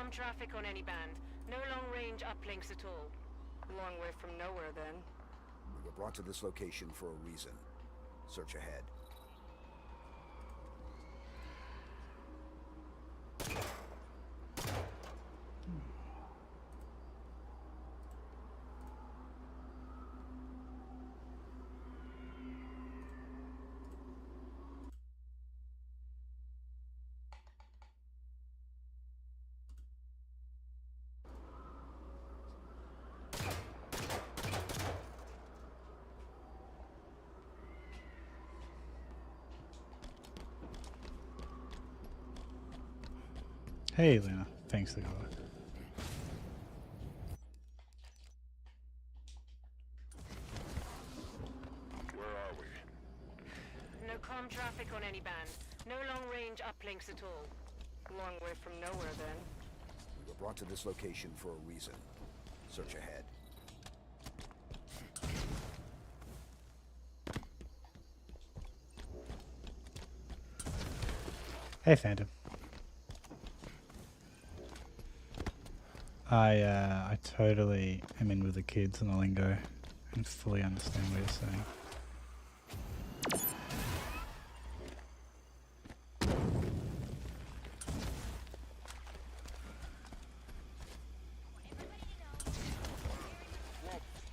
comm traffic on any band. No long-range uplinks at all. Long way from nowhere, then. We were brought to this location for a reason. Search ahead. Hey, Lena. Thanks for the call. Where are we? No comm traffic on any band. No long-range uplinks at all. Long way from nowhere, then. We were brought to this location for a reason. Search ahead. Hey, Phantom. I totally am in with the kids and the lingo and fully understand what you're saying.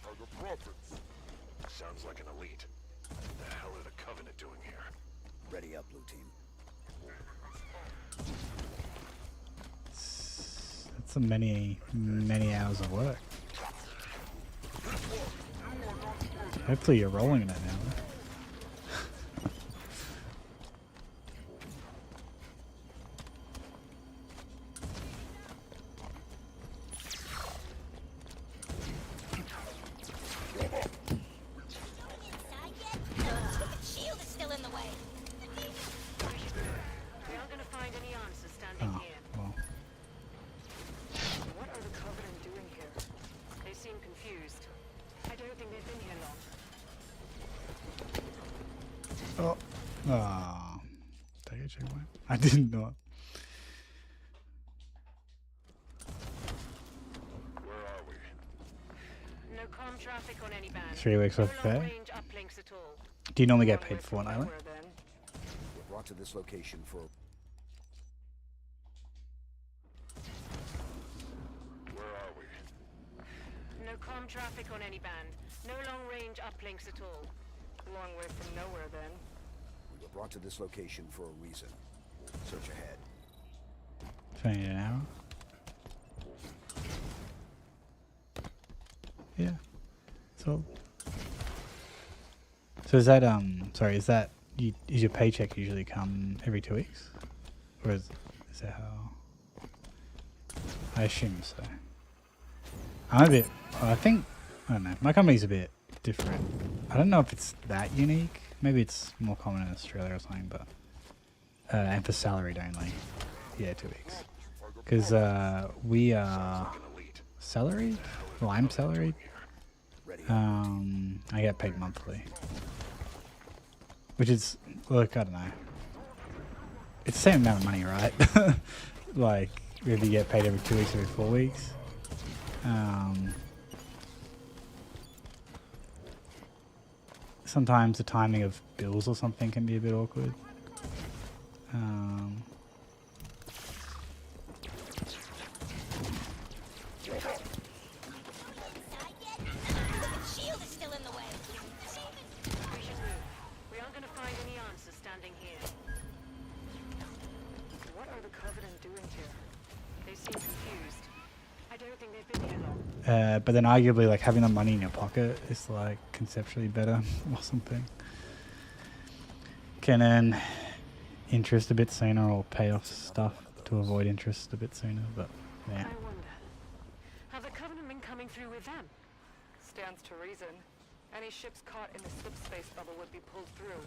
Are the prophets? Sounds like an elite. What the hell are the Covenant doing here? Ready up, blue team. That's a many hours of work. Hopefully you're rolling in it now. I did not. Where are we? No comm traffic on any band. 3 weeks off No there. long-range uplinks at all. Do you normally get Long paid way from fortnightly? nowhere, then. We were brought to this location for Where are we? No comm traffic on any band. No long-range uplinks at all. Long way from nowhere, then. We were brought to this location for a reason. Search ahead. 20 an hour. Yeah. So is that sorry, is that is your paycheck usually come every 2 weeks? Or is that how? I assume so. I'm a bit I don't know, my company's a bit different. I don't know if it's that unique. Maybe it's more common in Australia or something, but and for salaried only. Yeah, 2 weeks. Because we are salaried? Well, I'm salaried. I get paid monthly. Which is, look, I don't know. It's the same amount of money, right? Like, if you get paid every 2 weeks, every 4 weeks. Sometimes the timing of bills or something can be a bit awkward. But then arguably like having the money in your pocket is like conceptually better or something. Can earn interest a bit sooner or pay off stuff to avoid interest a bit sooner, but yeah. I wonder. Have the Covenant been coming through with them? Stands to reason. Any ships caught in the slip space bubble would be pulled through.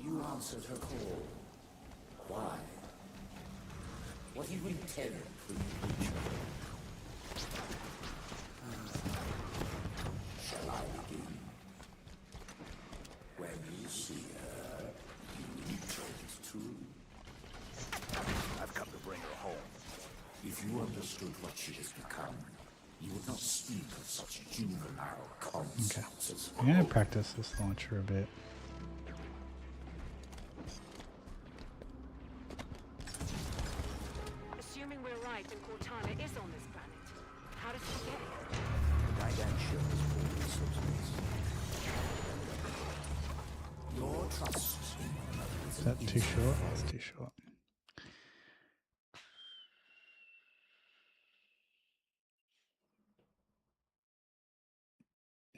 You answered her call. Why? What you intended for you? Shall I begin? what she has become, you would not speak of such juvenile concepts as I'm gonna practice this launcher a bit. Assuming we're right and Cortana is on this planet, how did she get here? The Dydan ship is pulled into subspace. your trust in one another is Is that too short? That's too short.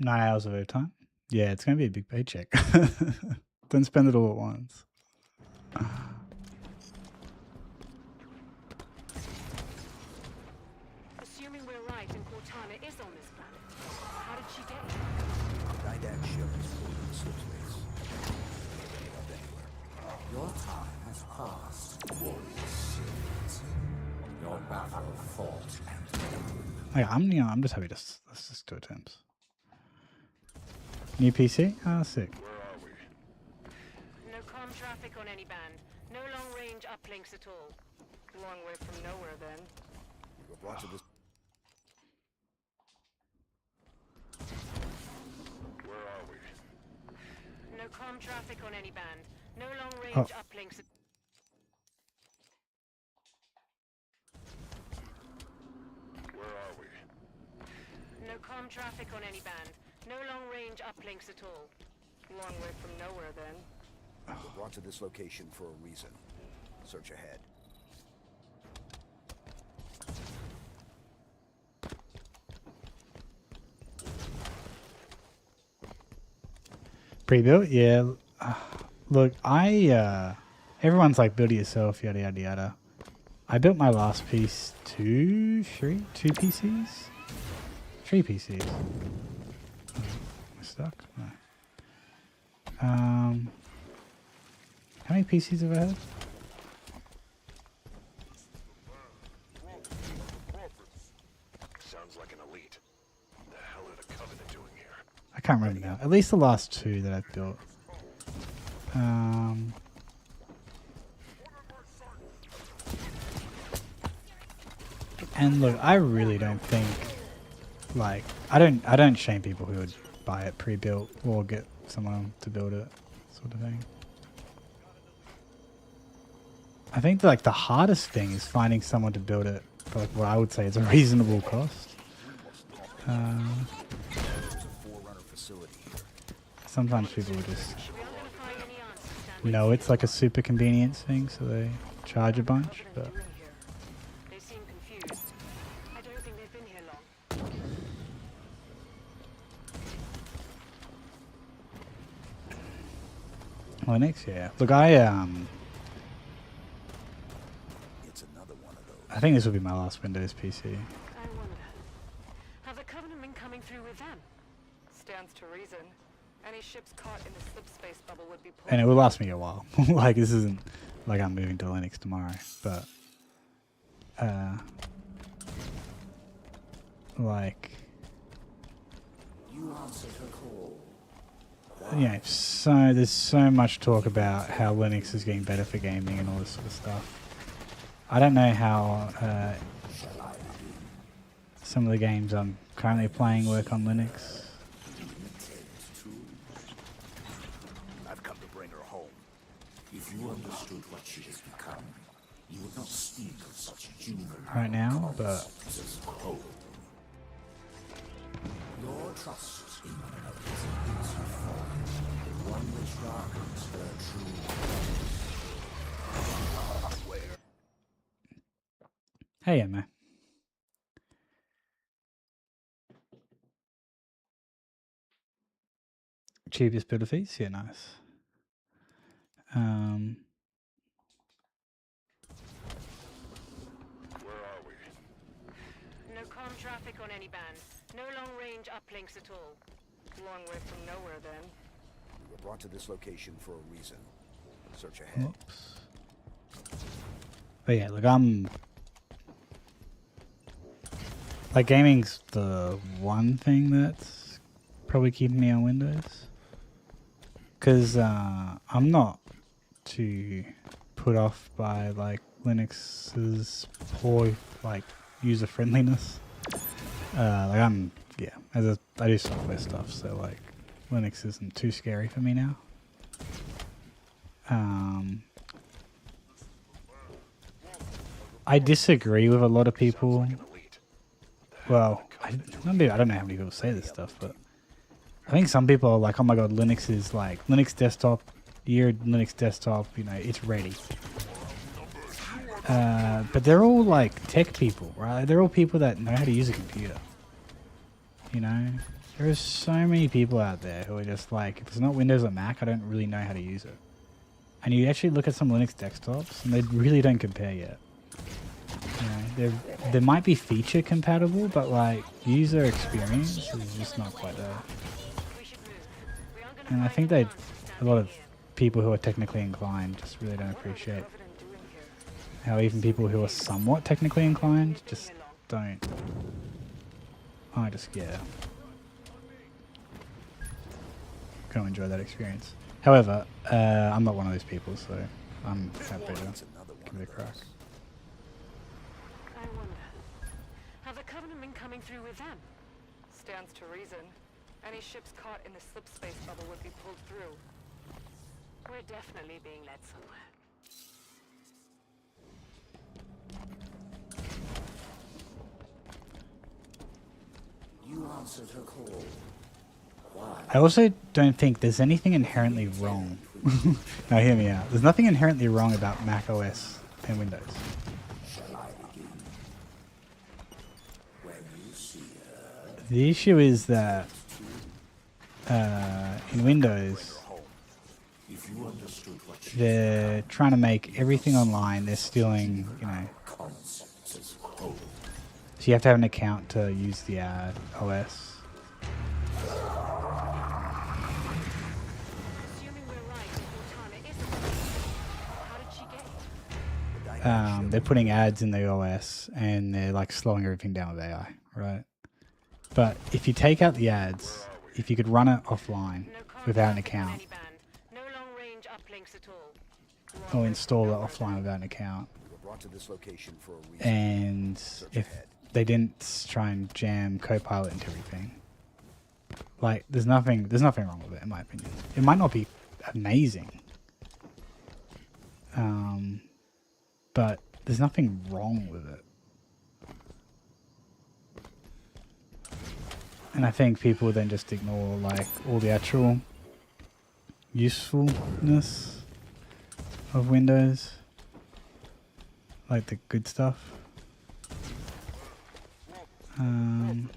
$9 of overtime. Yeah, it's gonna be a big paycheck. Don't spend it all at once. Assuming we're right and Cortana is on this planet, how did she get here? The Dydan ship is pulled into subspace. your time has passed, warrior spirit. Your battle fought and Yeah, I'm just happy to let's just do attempts. New PC? Ah, sick. Where are we? No comm traffic on any band. No long-range uplinks at all. Long way from nowhere, then. We were brought to this. Where are we? No comm traffic on any band. No long-range Oh. uplinks. Where are we? No comm traffic on any band. No long-range uplinks at all. Long way from nowhere, then. We were brought to this location for a reason. Search ahead. Pre-built? Yeah. Look, everyone's like build it yourself, yada yada yada. I built my last piece two PCs? 3 PCs. Oh, am I stuck? No. How many PCs have I had? Sounds like an elite. The hell are the Covenant doing here? I can't remember now. At least the last 2 that I've built. And look, I really don't think, like, I don't shame people who would buy it pre-built or get someone to build it, sort of thing. I think like the hardest thing is finding someone to build it for like what I would say is a reasonable cost. There's a Forerunner facility here. Sometimes people will just We aren't going to find any answers, Stanley. know it's like a super convenience thing, so they charge a bunch. But Doing here. They seem confused. I don't think they've been here long. Linux, yeah. Look, It's another one of those. I think this will be my last Windows PC. I wonder. Have the Covenant been coming through with them? Stands to reason. Any ships caught in the slipspace bubble would be pulled. And it will last me a while. Like, this isn't like I'm moving to Linux tomorrow, but like, you answered her call. yeah, so there's so much talk about how Linux is getting better for gaming and all this sort of stuff. I don't know how some of the games I'm currently playing work on Linux. I've come to bring her home. If you understood what she has become, you would not speak of such juvenile Right now, but concepts as hope. Your trust in one another is a easy fall, one which darkens her true. hey, Emma. Cheapest builder fees? Yeah, nice. Where are we? No comm traffic on any band. No long-range uplinks at all. Long way from nowhere, then. We were brought to this location for a reason. Search ahead. Whoops. But yeah, look, like, gaming's the one thing that's probably keeping me on Windows. Because I'm not too put off by, like, Linux's poor, like, user friendliness. Like I do software stuff, so like Linux isn't too scary for me now. I disagree with a lot of people. Well, I don't know how many people say this stuff, but I think some people are like, oh my god, Linux is like, Linux desktop, your Linux desktop, you know, it's ready. But they're all like tech people, right? They're all people that know how to use a computer. You know? There are so many people out there who are just like, if it's not Windows or Mac, I don't really know how to use it. And you actually look at some Linux desktops, and they really don't compare yet. You know, there might be feature compatible, but like user experience is just not quite there. And I think a lot of people who are technically inclined just really don't appreciate how even people who are somewhat technically inclined just don't. Can't enjoy that experience. However, I'm not one of those people, so I'm happy to give it a crack. I wonder, have the Covenant been coming through with them? Stands to reason. Any ships caught in the slip space bubble would be pulled through. We're definitely being led somewhere. You answered her call. Why? I also don't think there's anything inherently wrong. Now hear me out. There's nothing inherently wrong about Mac OS and Windows. Shall I begin? When you see her, The issue is that in Windows, if you understood what she they're trying to make everything online. They're stealing, you know. concepts as whole. So you have to have an account to use the OS. Assuming we're right, Cortana isn't. How did she get it? They're putting ads in the OS and they're like slowing everything down with AI, right? But if you take out the ads, if you could run it offline without an account, No long-range uplinks at all. or install it offline without an account, We were brought to this location for a reason. and if they didn't try and jam Copilot into everything, like there's nothing wrong with it in my opinion. It might not be amazing, but there's nothing wrong with it. And I think people then just ignore like all the actual usefulness of Windows, like the good stuff. Sounds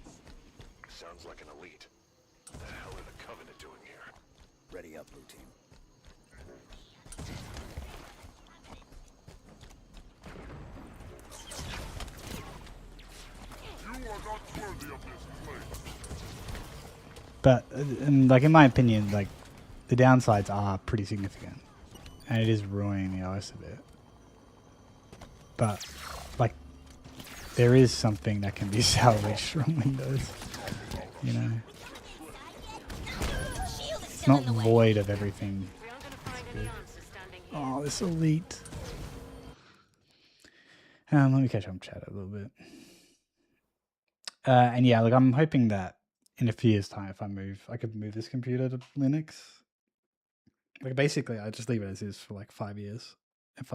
like an elite. What the hell are the Covenant doing here? Ready up, blue team. You are not worthy of this place. But like in my opinion, like the downsides are pretty significant, and it is ruining the OS a bit. But like there is something that can be salvaged from Windows, you know. It's not void of everything. We aren't going to find any answers standing here. Oh, this elite. Let me catch up on chat a little bit. And yeah, like I'm hoping that in a few years' time, if I could move this computer to Linux. Like basically, I just leave it as is for like 5 years,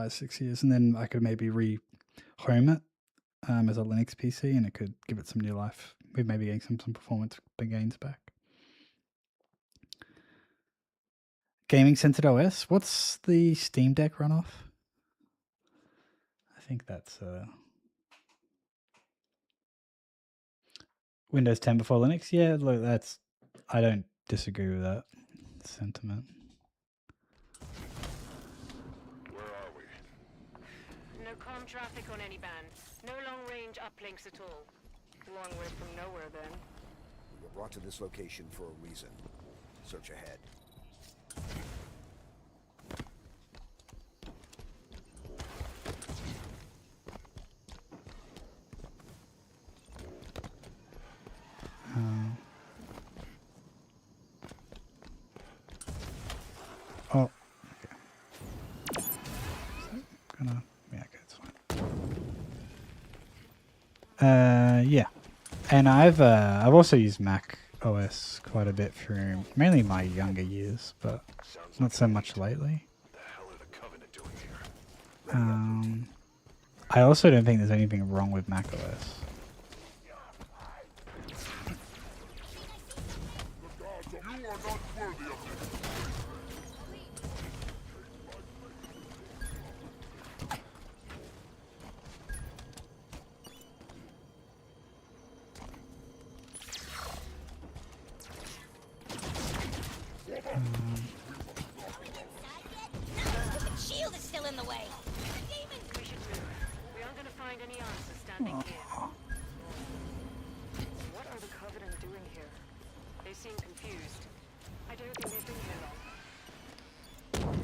6 years, and then I could maybe re-home it as a Linux PC, and it could give it some new life. With maybe getting some performance gains back. Gaming centered OS. What's the Steam Deck runoff? I think that's Windows 10 before Linux. Yeah, look, I don't disagree with that sentiment. Where are we? No comm traffic on any band. No long-range uplinks at all. Long way from nowhere, then. We were brought to this location for a reason. Search ahead. Oh, okay. Yeah, okay, it's Yeah, and I've also used Mac OS quite a bit through mainly my younger years, but Sounds not like so an much elite. lately. The hell are the Covenant doing here? I also don't think there's anything wrong with Mac OS. Shield is still in the way. We should move. We aren't going to find any answers standing here. What are the Covenant doing here? They seem confused. I don't think they've been here long.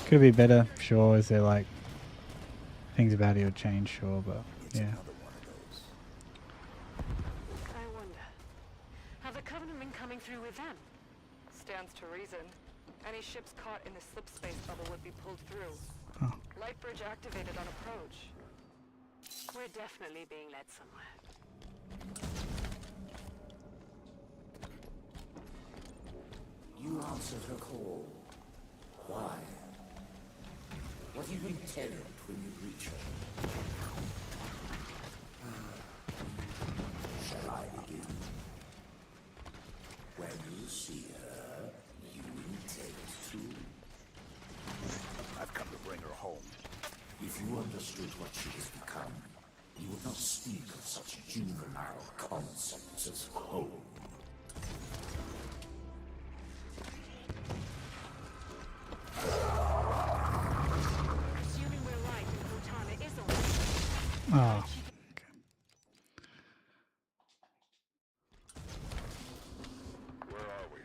Could be better, sure. Is there like things about it would change, sure, but It's yeah. another one of those. I wonder. Have the Covenant been coming through with them? Stands to reason. Any ships caught in the slip space bubble would be pulled through. Oh. Light bridge activated on approach. We're definitely being led somewhere. You answered her call. Why? What do you intend when you reach her? Shall I begin? When you see her, you intend to. I've come to bring her home. If you understood what she has become, you would not speak of such juvenile concepts as home. Assuming we're right and Cortana is on. Oh. Where are we?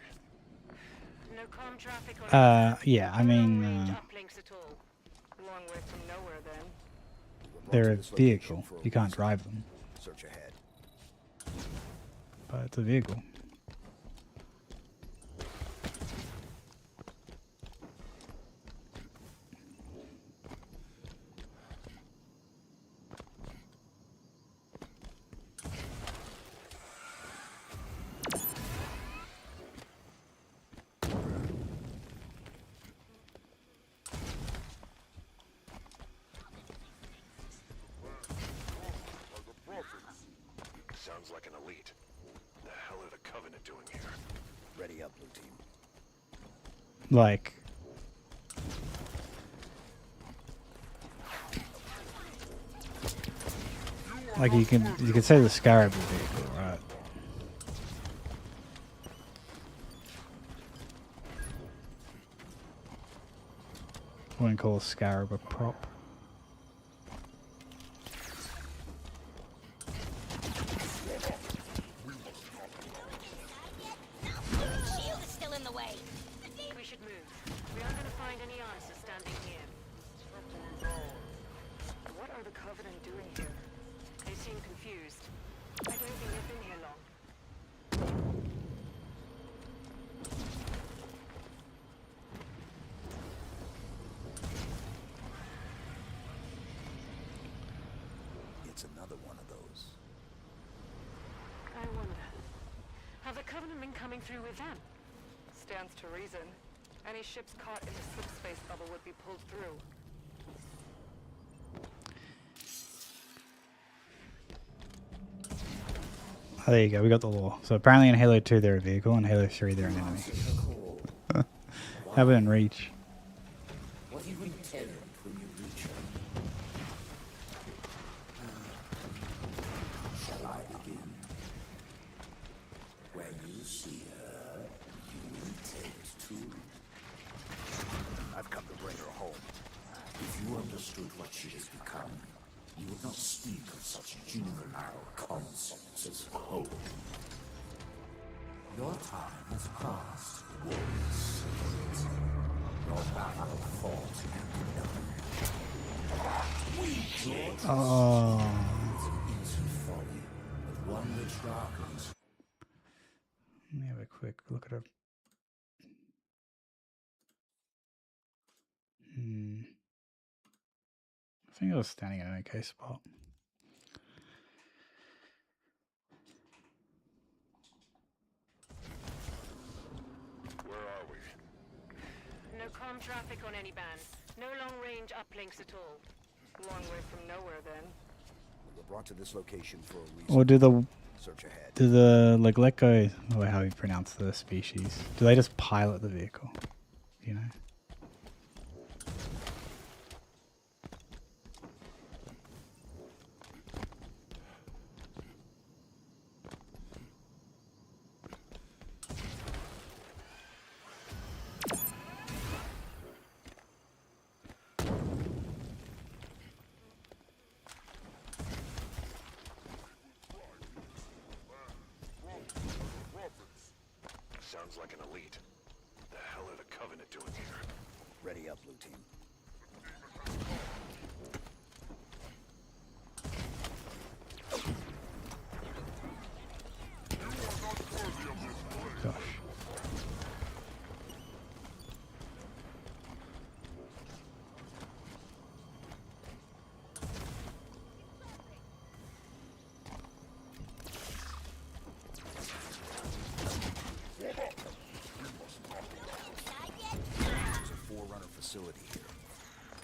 No comm traffic or Yeah, I no mean, long-range uplinks at all. Long way from nowhere then. We're brought they're to a this location vehicle. for a You can't reason. drive them, Search ahead. but it's a vehicle. Sounds like an elite. The hell are the Covenant doing here? Ready up, blue team. Like, you can say the Scarab vehicle, right? Wouldn't call a Scarab a prop. Shield is still in the way. We should move. We aren't going to find any answers standing here. What are the Covenant doing here? They seem confused. I don't think they've been here long. It's another one of those. I wonder. Have the Covenant been coming through with them? Stands to reason. Any ships caught in the slip space bubble would be pulled through. Oh, there you go. We got the lore. So apparently in Halo 2 they're a vehicle, in Halo 3 they're an enemy. Answered her call. How about in Reach? What do you intend when you reach her? Shall I begin? When you see her, you intend to. I've come to bring her home. If you understood what she has become, you would not speak of such juvenile concepts as home. Your time has passed, warriors. Your battle fought and done. Oh. It's an instant folly, but one which darkens. Let me have a quick look at her. I think I was standing in an okay spot. Where are we? No comm traffic on any bands. No long-range uplinks at all. Long way from nowhere, then. We were brought to this location for a reason. Or do the Search ahead. like let go, or how you pronounce the species? Do they just pilot the vehicle? You know. Sounds like an elite. The hell are the Covenant doing here? Ready up, blue team. Gosh. There's a Forerunner facility here.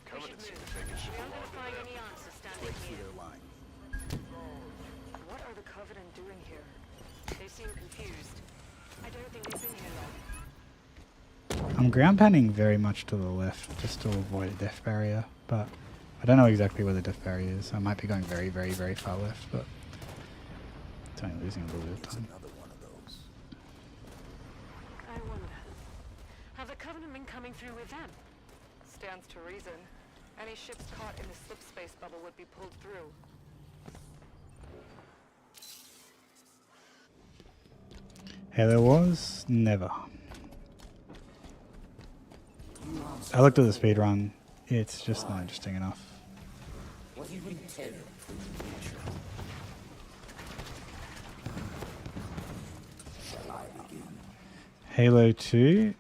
Covenant seem to We think it should aren't belong gonna to find them. any answers standing Break through here. their line. What are the Covenant doing here? They seem confused. I don't think they've been here long. I'm ground panning very much to the left just to avoid a death barrier, but I don't know exactly where the death barrier is. I might be going very, very, very far left, but it's only losing a little bit of It's time. another one of those. I wonder. Have the Covenant been coming through with them? Stands to reason. Any ships caught in the slip space bubble would be pulled through. Halo was never. I looked at the speed run. It's just not interesting enough. What you intend for the future? Shall I begin? Halo 2.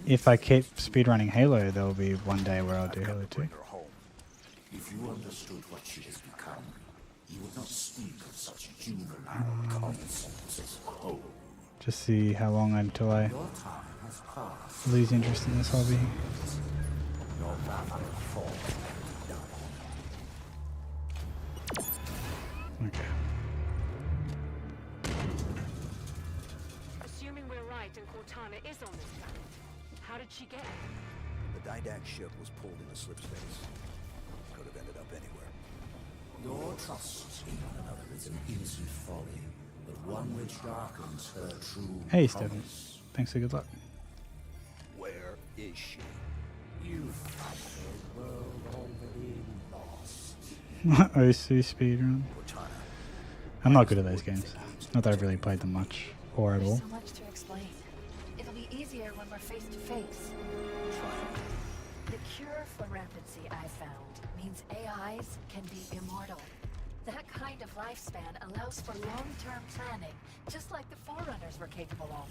If I keep speedrunning Halo, there will be one day where I'll do Halo 2. Bring her home. If you understood what she has become, you would not speak of such juvenile common sense as cold. Just see how long until I Your time has passed. lose interest in this hobby. Your battle fought and died. Okay. Assuming we're right and Cortana is on this planet, how did she get here? The Didac ship was pulled into slip space. Could have ended up anywhere. Your trust in one another is an innocent folly, but one which darkens her true Hey, Stephen. promise. Thanks for good luck. Where is she? You fight a world already lost. OC speedrun. Cortana. I'm not good at those games. Not that I've really played them much or at all. So much to explain. It'll be easier when we're face to face. The cure for rampancy I found means AIs can be immortal. That kind of lifespan allows for long-term planning, just like the Forerunners were capable of.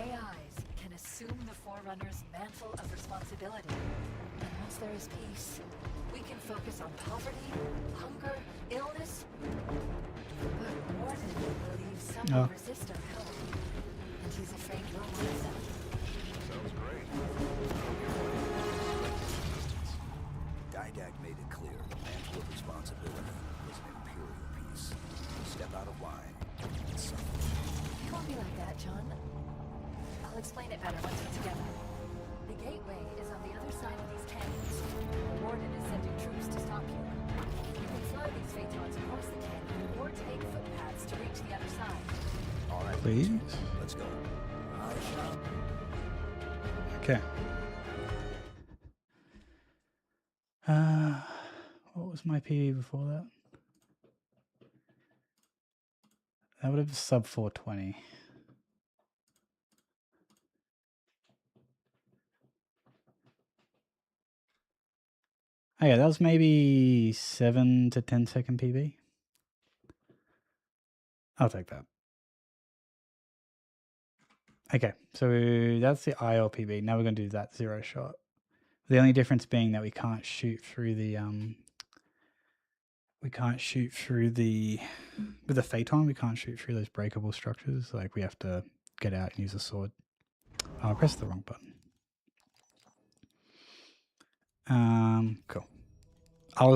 AIs can assume the Forerunners' mantle of responsibility. And once there is peace, we can focus on poverty, hunger, illness. But Warden believes some Oh. will resist our help. And he's afraid you're one of them. Sounds great. Didac made it clear the mantle of responsibility was an imperial piece. Step out of line and suffer. You won't be like that, John. I'll explain it better once we're together. The gateway is on the other side of these canyons. The Warden is sending troops to stop you. You can fly these Phaetons across the canyon or take footpaths to reach the other side. All right, Please. let's go. I shall Okay. What was my PB before that? That would have sub 420. Oh yeah, that was maybe 7 to 10 second PB. I'll take that. Okay, so that's the ILPB. Now we're going to do that 0 shot. The only difference being that we can't shoot through the with the Phaeton, we can't shoot through those breakable structures. Like we have to get out and use a sword. Oh, I pressed the wrong button. Cool. I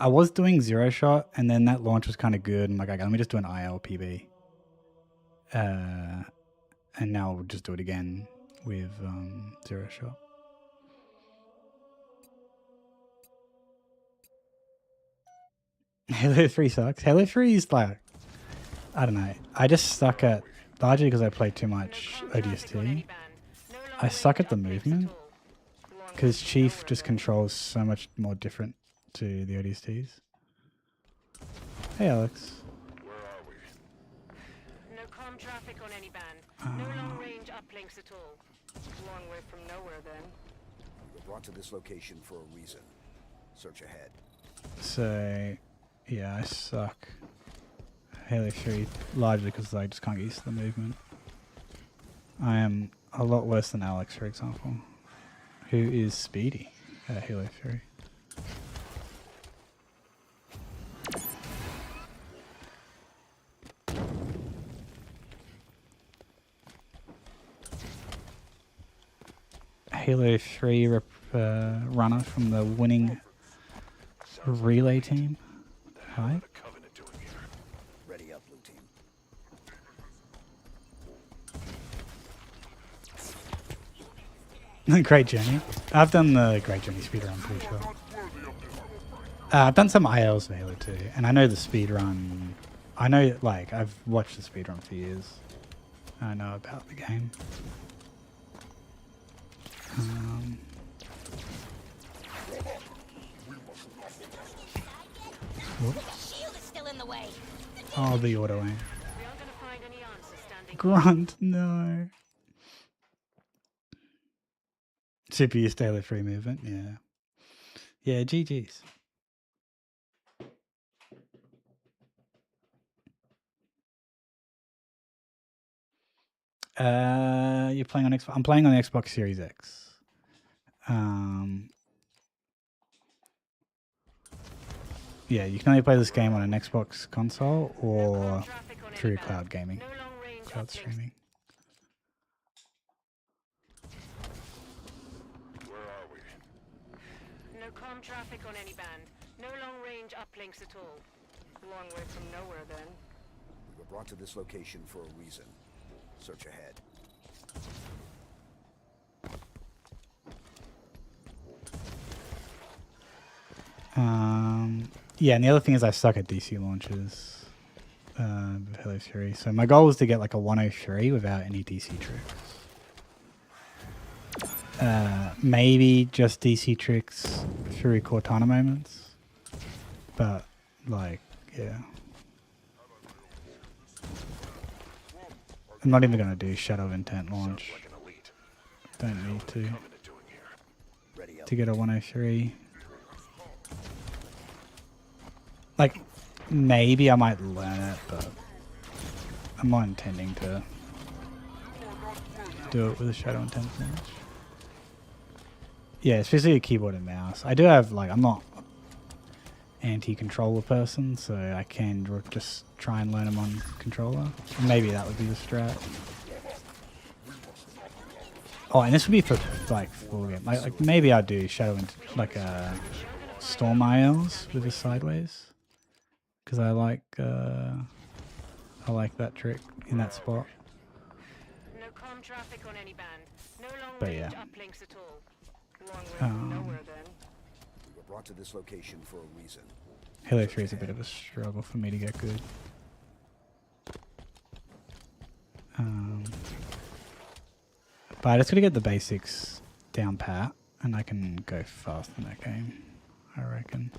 was doing 0 shot, and then that launch was kind of good. I'm like, okay, let me just do an ILPB. And now we'll just do it again with 0 shot. Halo 3 sucks. Halo 3 is like, I don't know. I just suck at, largely because I play too much ODST. I suck at the movement because Chief just controls so much more different to the ODSTs. Hey, Alex. Where are we? No comm traffic on any band. No long-range uplinks at all. Long way from nowhere, then. You were brought to this location for a reason. Search ahead. So, yeah, I suck. Halo 3 largely because I just can't get used to the movement. I am a lot worse than Alex, for example, who is speedy at Halo 3. Halo 3 runner from the winning relay team. Hi. The Covenant doing here? Ready up, blue team. Great Journey. I've done the Great Journey speedrun, I'm pretty sure. I've done some ILs for Halo 2, and I know the speedrun. I know, like, I've watched the speedrun for years. I know about the game. Shield is still in the way. Oh, the auto aim. We aren't gonna find any answers standing. Grunt, no. Super used to Halo 3 movement, yeah. Yeah, GG's. You're playing on Xbox. I'm playing on the Xbox Series X. Yeah, you can only play this game on an Xbox console or through cloud gaming, No long-range cloud uplinks. streaming. Where are we? No comm traffic on any band. No long-range uplinks at all. Long way from nowhere, then. You were brought to this location for a reason. Search ahead. Yeah, and the other thing is I suck at DC launches. With Halo 3. So my goal was to get like a 103 without any DC tricks. Maybe just DC tricks through Cortana moments. But, like, yeah. I'm not even going to do Shadow of Intent launch. Like an elite. Don't need to. Covenant doing here? Ready up. To get a 103. Like, maybe I might learn it, but I'm not intending to do it with a Shadow Intent launch. Yeah, especially a keyboard and mouse. I do have, like, I'm not anti-controller person, so I can just try and learn them on controller. Maybe that would be the strat. Oh, and this would be for, like, full game. Like maybe I'd do Shadow Intent, like, Storm ILs with the sideways. Because I like that trick in that spot. No comm traffic on any band. No But long-range yeah. uplinks at all. Long way from nowhere, then. You were brought to this location for a reason. Halo 3 is a bit of a struggle for me to get good. But I just gotta get the basics down pat, and I can go fast in that game, I reckon.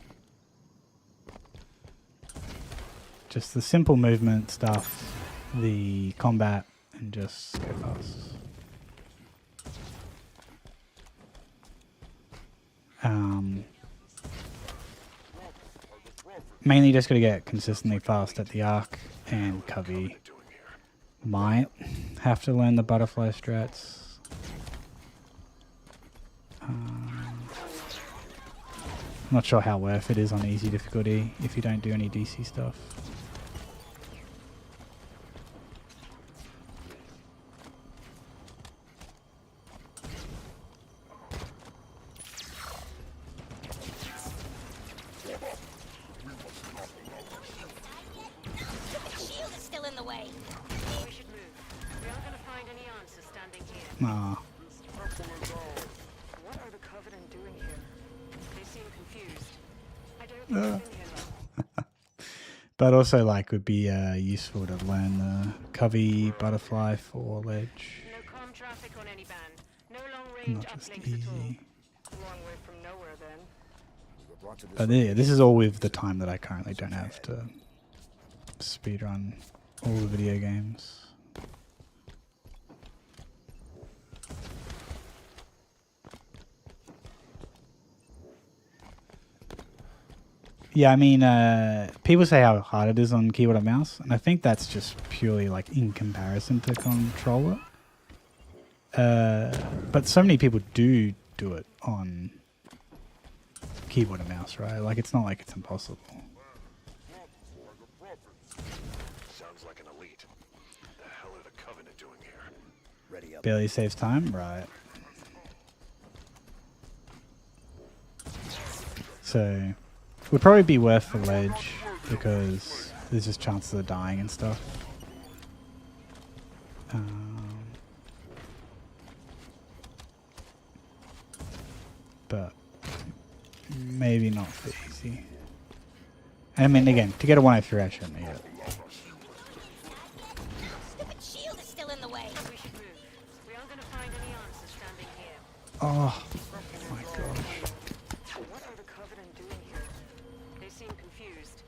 Just the simple movement stuff, the combat, and just go fast. Mainly just gotta get consistently fast at the arc and covey. Doing here? Might have to learn the butterfly strats. I'm not sure how worth it is on easy difficulty if you don't do any DC stuff. Shield is still in the way. We should move. We aren't gonna find any answers standing here. Ah, What are the Covenant doing here? They seem confused. I don't think they've been here long. but also like would be useful to learn the covey butterfly for ledge, No comm traffic on any band. No long range not just uplinks at all. easy. Long way from nowhere then. We were brought to this But yeah, this is all with the time that I currently don't have to speedrun all the video games. Yeah, I mean, people say how hard it is on keyboard and mouse, and I think that's just purely like in comparison to controller. But so many people do it on keyboard and mouse, right? Like it's not like it's impossible. Sounds like an elite. The hell are the Covenant doing here? ready up. Barely saves time, right? So would probably be worth the ledge because there's just chances of dying and stuff. But maybe not for easy. And I mean, again, to get a 103, I shouldn't need it. Stupid shield is still in the way. We should move. We aren't gonna find any answers standing here. Oh my gosh. What are the Covenant doing here? They seem confused.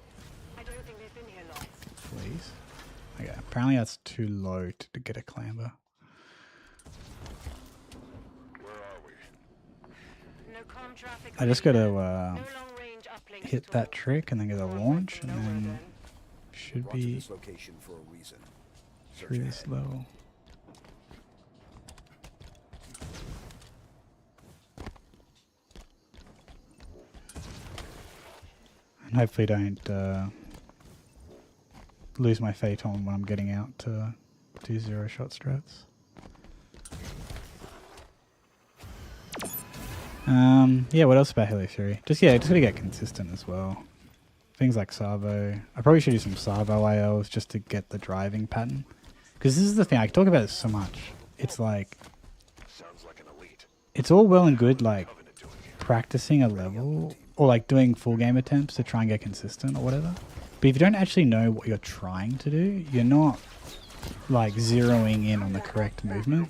I don't think they've been here long. Please. Okay, apparently that's too low to get a clamber. Where are we? No comm traffic. I just on gotta any band. No long range uplinks hit at that all. trick and then get a launch and Nowhere then then. should Brought to be this location for a reason. Search through this ahead. level. And hopefully don't lose my phaeton when I'm getting out to do 0 shot strats. Yeah, what else about Halo 3? Just gotta get consistent as well. Things like Savo. I probably should do some Savo ILs just to get the driving pattern. Because this is the thing, I talk about it so much. It's like, Sounds like an elite. it's all well and good like Covenant doing here. practicing a level or like doing full game attempts to try and get consistent or whatever. But if you don't actually know what you're trying to do, you're not like zeroing in on the correct movement.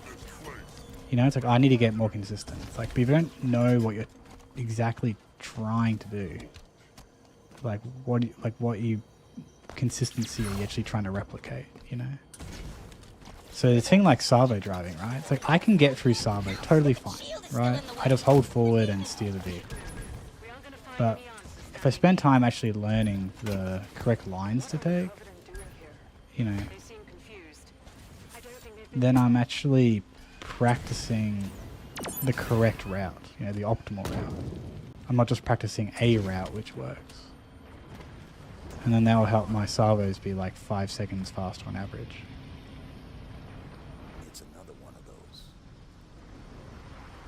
You know, it's like, I need to get more consistent. It's like, but if you don't know what you're exactly trying to do, like what consistency are you actually trying to replicate, you know? So the thing like Savo driving, right? It's like, I can get through Savo totally fine, right? I just hold forward and steer the vehicle. We aren't gonna find But any answers. if I spend time actually learning the correct lines to take, Covenant doing here? you know, They seem confused. I don't think they've been then I'm actually practicing the correct route, you know, the optimal route. I'm not just practicing a route which works. And then that will help my salvos be like 5 seconds faster on average. It's another one of those.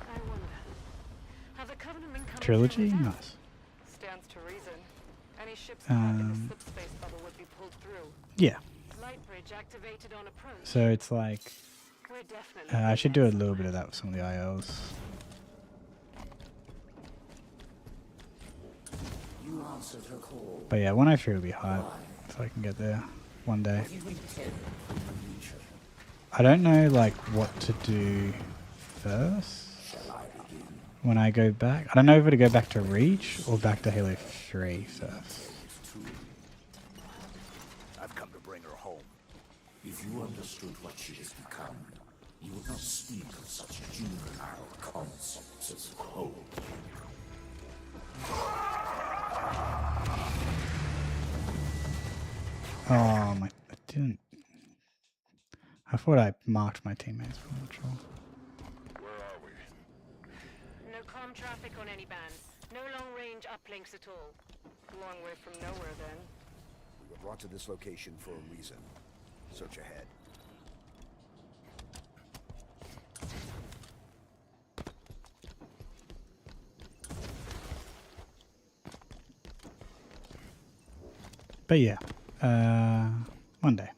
I wonder. Have the Covenant been coming Trilogy? through? Nice. Stands to reason. Any ships caught in the slip space bubble would be pulled through. Yeah. Light bridge activated on approach. So it's like, We're definitely. I should do a little bit of that with some of the ILs. You answered her call. But yeah, 103 would be hype if I can get there one day. What you intended when you reach her. I don't know like what to do first Shall I begin? when I go back. I don't know if to go back to Reach or back to Halo 3 first. It's true. I've come to bring her home. If you understood what she has become, you would not speak of such juvenile concepts as hope. Oh my, I didn't. I thought I marked my teammates, but I'm not sure. Where are we? No comm traffic on any bands. No long-range uplinks at all. Long way from nowhere, then. We were brought to this location for a reason. Search ahead. But yeah, Monday.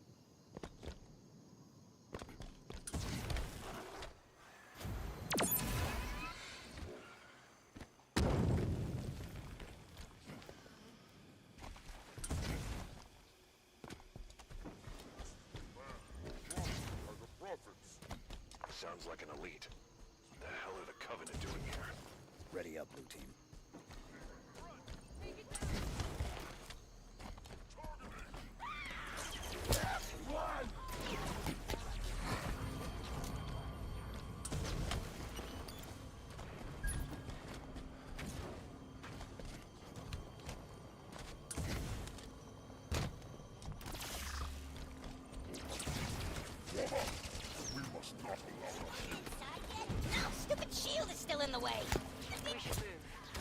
Sounds like an elite. The hell are the Covenant doing here? Ready up, blue team. No, stupid shield is still in the way. We should move.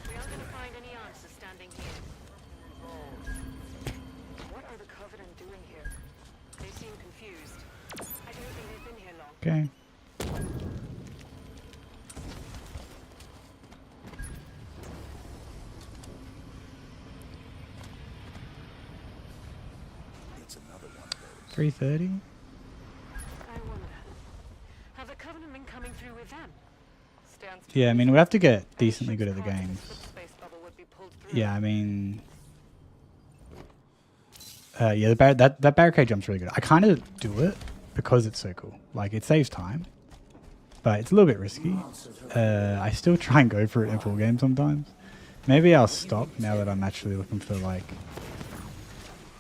We aren't gonna find any answers standing here. What are the Covenant doing here? They seem confused. I don't think they've been here long. Okay. It's another one of those. 3:30. I wonder. Have the Covenant been coming through with them? Stands to Yeah, I mean, reason. we have to get Any decently ship's good at the caught in game. slipspace bubble would be pulled through. Yeah, I mean, yeah, that barricade jump's really good. I kind of do it because it's so cool. Like, it saves time, but it's a little bit risky. I still try and go for it in full game sometimes. Maybe I'll stop now that I'm actually looking for like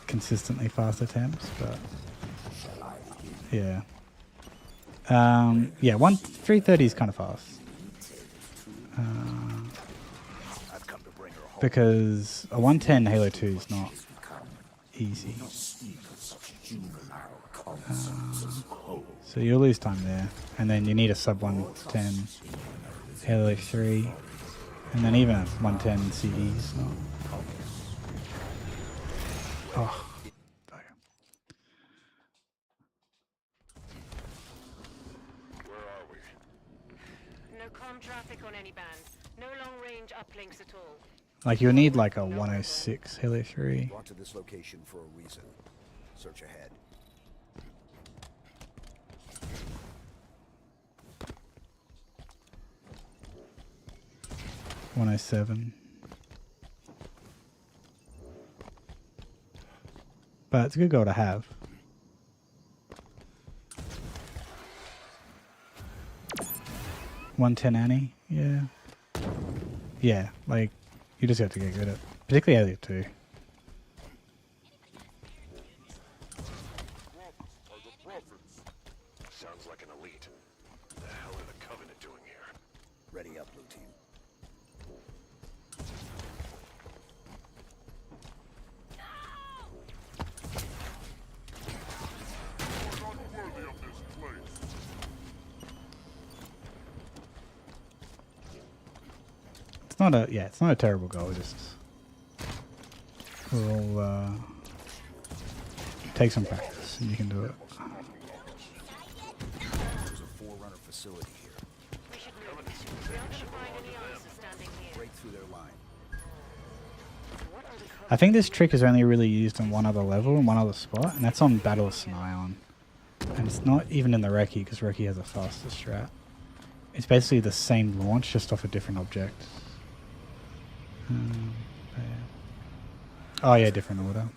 consistently fast attempts. But yeah, yeah, 3:30 is kind of fast. I've come to bring her home. Because a 110 Halo 2 is not easy. So you'll lose time there. And then you need a sub 110 Halo 3. And then even a 110 CE is not. Oh. Bugger. Where are we? No comm traffic on any band. No long-range uplinks at all. Like you'll need like a 106 Halo 3. Brought to this location for a reason. Search ahead. .107. But it's a good goal to have. .110 Annie, yeah. Yeah, like, you just have to get good at, particularly Elliot too. Sounds like an elite. The hell are the Covenant doing here? Ready up, blue team. It's not a, yeah, it's not a terrible goal, just we'll take some practice and you can do it. There's a Forerunner facility here. We should move. We aren't gonna find any answers standing here. Break through their line. What are the I think this trick is only really used on one other level and one other spot, and that's on Battle of Scion. And it's not even in the Recce, because Recce has a faster strat. It's basically the same launch, just off a different object. But yeah. Oh yeah, different order.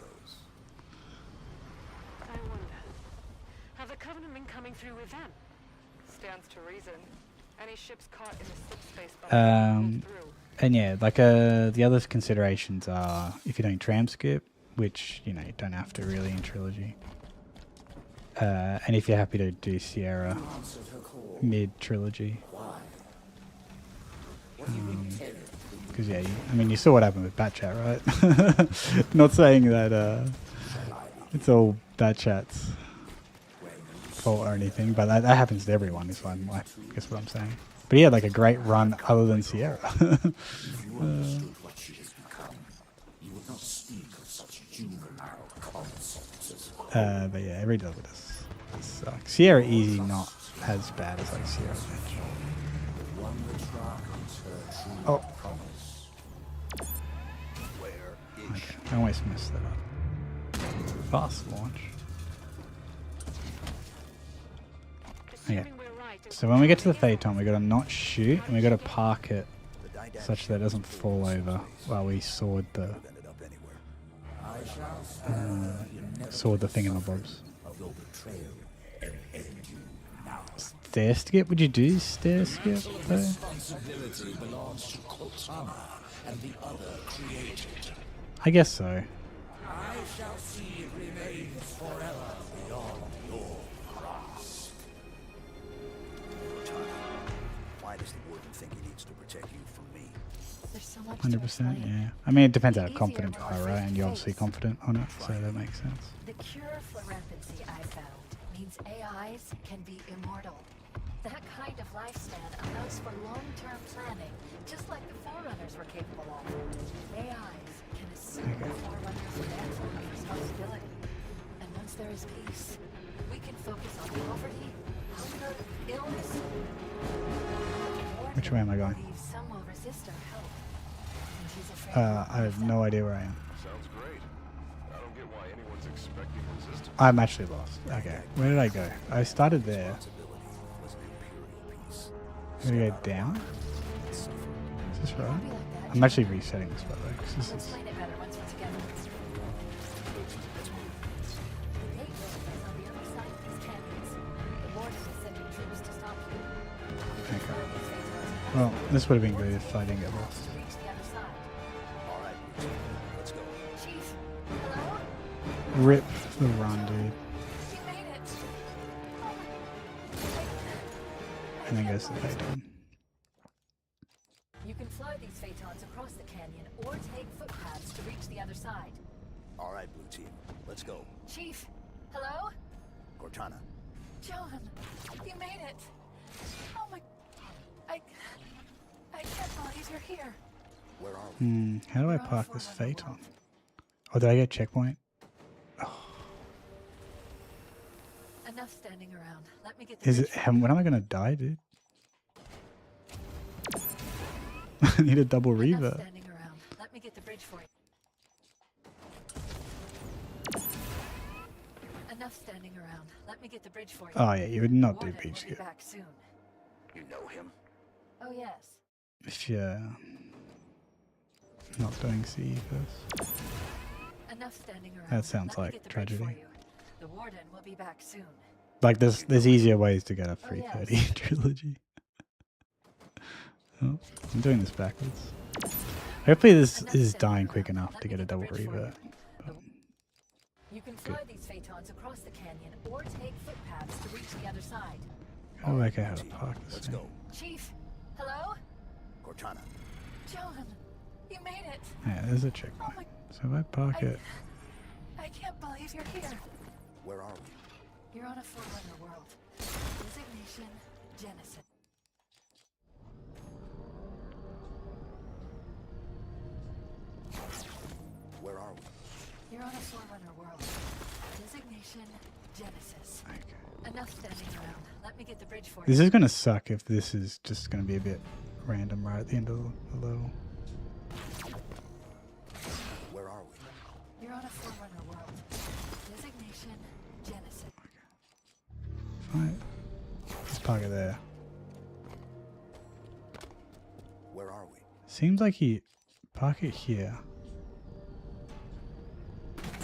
I wonder. Have the Covenant been coming through with them? Stands to reason. Any ships caught in the slipspace bubble pulled through. And yeah, like the other considerations are if you're doing tram skip, which you know you don't have to really in Trilogy, and if you're happy to do Sierra mid Trilogy. Because yeah, I mean you saw what happened with Batchat, right? Not saying that it's all Batchats. fault or anything, but that happens to everyone. Is what I guess what I'm saying. But he had like a great run other than Sierra. If you understood what she has become, you would not speak of such juvenile concepts as But yeah, every double does suck. Sierra easy, not as bad as like Sierra Edge. one which darkens her true Oh, promise. Where is okay. I almost messed that up. Fast launch. Okay. Assuming we're right, and So when we get to the Phaeton, we gotta not shoot and we gotta park it the dynamic such that it doesn't fall over while we sword the ended up anywhere? I shall spare you never sword the thingamabobs. of your betrayal and end you now. Stair skip? Would you do stair skip though? Responsibility belongs to Cortana and the other created. I guess so. I shall see it remains forever beyond your grasp. Cortana, why does the warden think he needs to protect you from me? There's so much 100%, to explain. yeah. I mean, it depends how confident you are, right? And you're obviously confident on it, so that makes sense. The cure for rampancy I found means AIs can be immortal. That kind of lifespan allows for long-term planning, just like the Forerunners were capable of. AIs can assume the Forerunners' mantle of responsibility. And once there is peace, we can focus on poverty, hunger, illness. Which way am I going? Believes some will resist our help. And she's afraid I have no idea where I am. Sounds great. I don't get why anyone's expecting resistance. I'm actually lost. Okay, where did I go? I started there. Responsibility was an imperial piece. I'm gonna go down. Is this right? I'm actually resetting this by the way, 'cause this We'll is... explain it better once we're together. The gateway is on the other side of these canyons. The warden is sending troops to stop you. Okay. These phaetons Well, this would have been good if I didn't get to lost. reach the other side. All right, let's go. Chief, hello? Rip the run, dude. You made it. Oh my... And then goes to the Phaeton. You can fly these phaetons across the canyon or take footpaths to reach the other side. All right, blue team, let's go. Chief, hello? Cortana, John, you made it. Oh my... I can't believe you're here. where are we? How do I park this Phaeton? Oh, did I get checkpoint? Enough standing around. Let me get the Is it... When am I gonna die, dude? I need a double Enough reverb. standing around. Let me get the bridge for you. Enough standing around. Let me get the bridge for you. Oh yeah, you would not do Warden beach will be skip back soon. You know him? Oh yes. if you're not doing CE first. Enough standing around. That sounds Let me like get the bridge for tragedy. you. The warden will be back soon. Like there's easier ways to get a Oh, yes. 330 trilogy. Oh, I'm doing this backwards. Hopefully this is dying quick enough to get a double reverb. You can fly these phaetons across the canyon or take footpaths to reach the other side. How do I work out how to park this Let's thing? go. Chief, hello? Cortana, John, you made it. Yeah, there's a Oh checkpoint. my, So if I park it, I can't believe you're here. where are we? You're on a Forerunner world. Designation, Genesis. Where are we? You're on a Forerunner world. Designation, Genesis. okay. Enough standing around. Let me get the bridge for This you. is gonna suck if this is just gonna be a bit random right at the end of the level. Where are we? You're on a Forerunner world. Designation, Genesis. Fine. Let's park it there. Where are we? Seems like you park it here.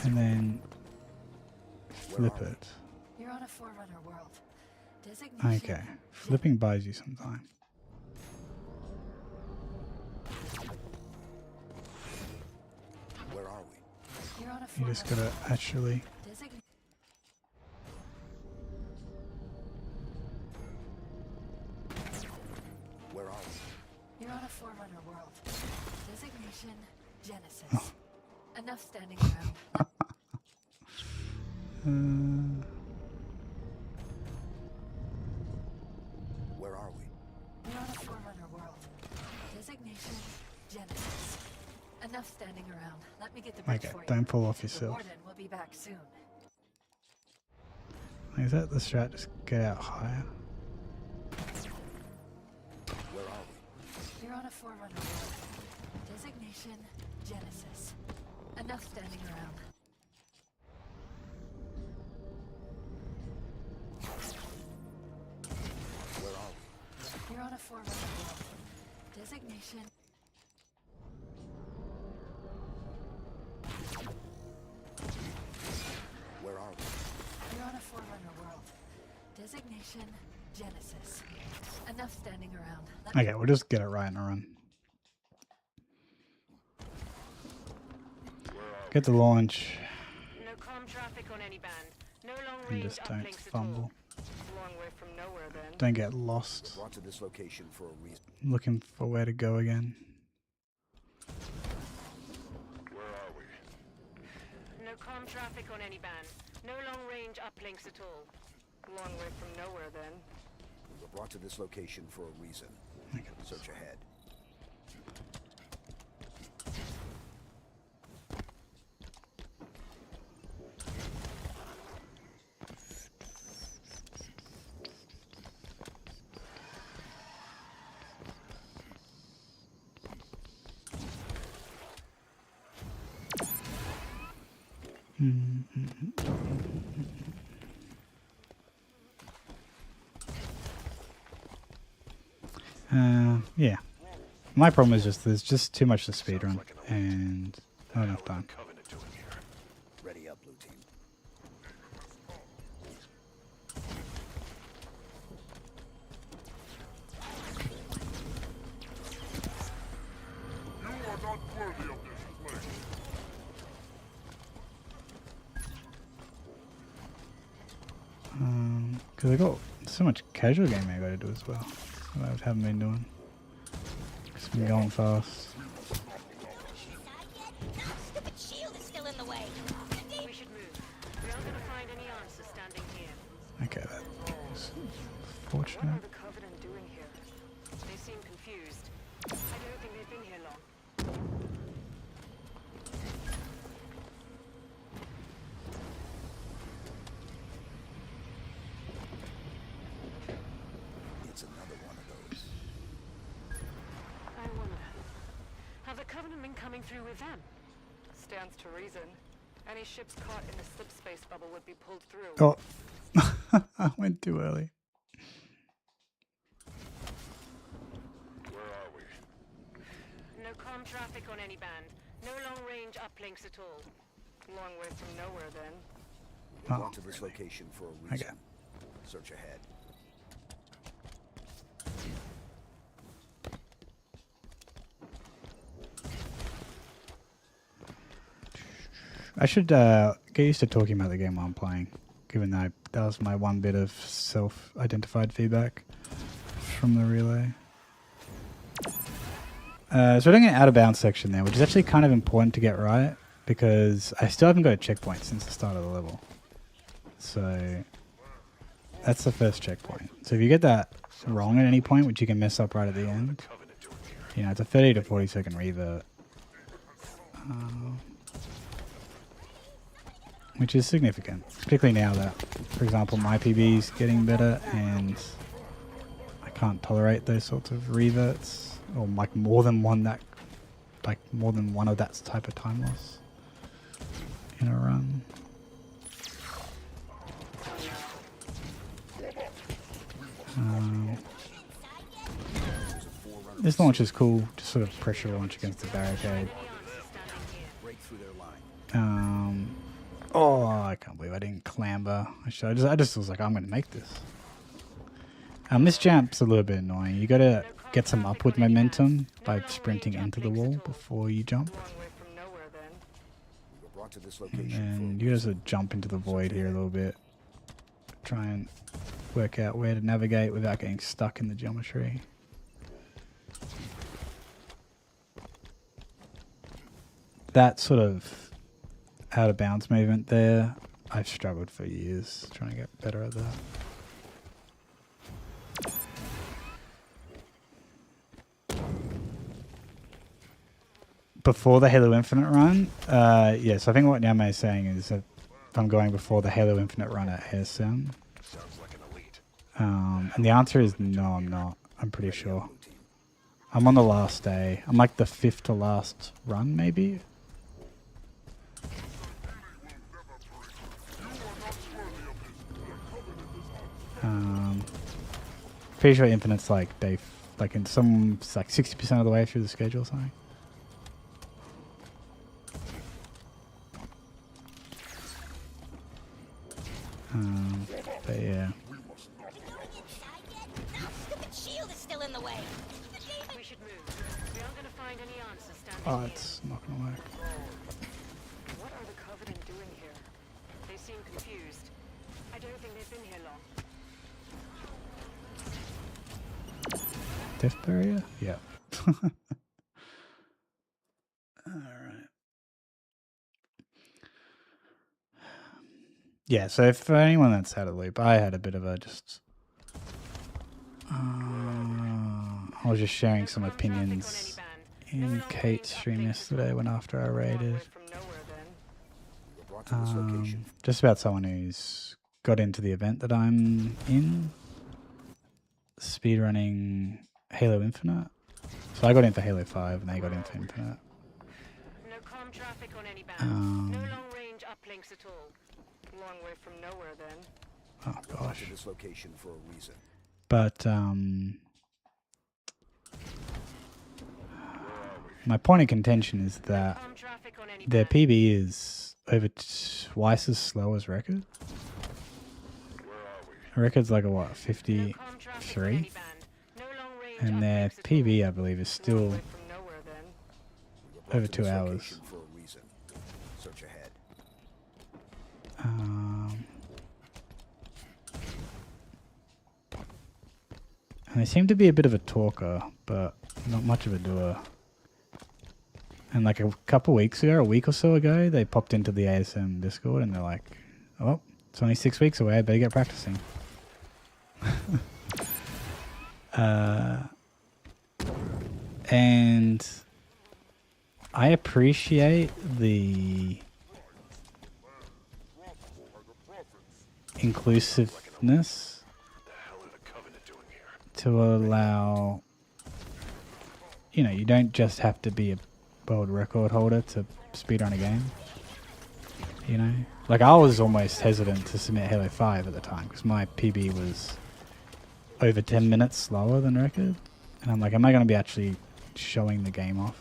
And then flip are we? it. You're on a Forerunner world. Designation. Okay. Flipping buys you some time. Where are we? You're on a You Forerunner just gotta world. actually... Design- Where are we? You're on a Forerunner world. Designation, Genesis. Oh. Enough standing around. get the bridge Okay, for you. don't fall off The yourself. warden will be back soon. Is that the strat? Just get out higher. Where are we? You're on a Forerunner world. Designation Genesis. Enough standing around. Where are we? You're on a Forerunner world. Designation. Where are we? You're on a Forerunner world. Designation Genesis. Enough standing around. Okay, we'll just get it right and run. Get the launch No comm traffic on any band. No long and range just don't uplinks at fumble. all. Long way from nowhere then. Don't get lost Brought to this location for a reason. looking for where to go again. Where are we? No comm traffic on any band. No long range uplinks at all. Long way from nowhere then. We were brought to this location for a reason. Okay. Search ahead. Yeah. My problem is just there's just too much to speedrun and not enough time. Covenant doing here. Ready up, blue team. You are not worthy of this place. Because I got so much casual gaming I got to do as well. So I haven't been doing. Just been going fast. Stupid shield is still in the way. We should move. We aren't gonna find any answers standing here. Okay, that's What fortunate. are the Covenant doing here? They seem confused. I don't think they've been here long. It's another one of those. I wonder. Have the Covenant been coming through with them? Stands to reason. Any ships caught in the slip space bubble would be pulled through. Oh, I went too early. Where are we? No comm traffic on any band. No long range uplinks at all. Long way from nowhere then. We were Oh, brought to this location for a Okay. reason. Search ahead. I should get used to talking about the game while I'm playing, given that that was my one bit of self-identified feedback from the relay. So we're doing an out-of-bounds section there, which is actually kind of important to get right, because I still haven't got a checkpoint since the start of the level. So that's the first checkpoint. So if you get that wrong at any point, which you can mess up right at the end, Covenant doing here. you know, it's a 30 to 40 second revert. Which is significant, particularly now that, for example, my PB is getting better and I can't tolerate those sorts of reverts, or like more than one of that type of time loss in a run. This launch is cool, just sort of pressure launch against the barricade. Any answers standing here. Break through their line. Oh, I can't believe I didn't clamber. I just was like, I'm going to make this. This jump's a little bit annoying. You got to get some upward momentum by sprinting into the wall before you jump. Long way from nowhere then. We were brought to this And location then you guys would jump into the void here a little bit. Try and work out where to navigate without getting stuck in the geometry. That sort of out of bounds movement there, I've struggled for years trying to get better at that. before the Halo Infinite run, yes, I think what Nyame is saying is that I'm going before the Halo Infinite run at ASM. Sounds like an elite. And the answer is no, I'm not. I'm pretty sure. I'm on the last day. I'm like the 5th to last run, maybe? Pretty sure Infinite's like day, like in some, it's like 60% of the way through the schedule or something. But yeah. Stupid shield is still in the way. We should move. We aren't going to find any answers standing Oh, here. it's not gonna work. What are the Covenant doing here? They seem confused. I don't think they've been here long. Death barrier? Yeah. Alright. Yeah, so for anyone that's had a loop, I had a bit of a just... I was just sharing some opinions in Kate's stream yesterday when after I raided. From nowhere then. You're brought to this location. Just about someone who's got into the event that I'm in. Speedrunning Halo Infinite. So I got in for Halo 5 and they got in for Infinite. No comm traffic on any band. No long range uplinks at all. Long way from nowhere then. Oh You're brought gosh. to this location for a reason. But my point of contention is that Comm traffic on any their band. PB is over twice as slow as Record. Record's like a what, No comm traffic on 53? any band. No long range And their uplinks at all. PB, I believe, is Long still way from nowhere then. You're brought over to 2 this hours. location for a reason. Search ahead. And they seem to be a bit of a talker, but not much of a doer. And like a couple weeks ago, a week or so ago, they popped into the ASM Discord and they're like, oh, it's only 6 weeks away, I better get practicing. And I appreciate the inclusiveness What the hell are the Covenant doing here? to allow, you know, you don't just have to be a world record holder to speedrun a game. You know? Like, I was almost hesitant to submit Halo 5 at the time because my PB was over 10 minutes slower than record. And I'm like, am I going to be actually showing the game off?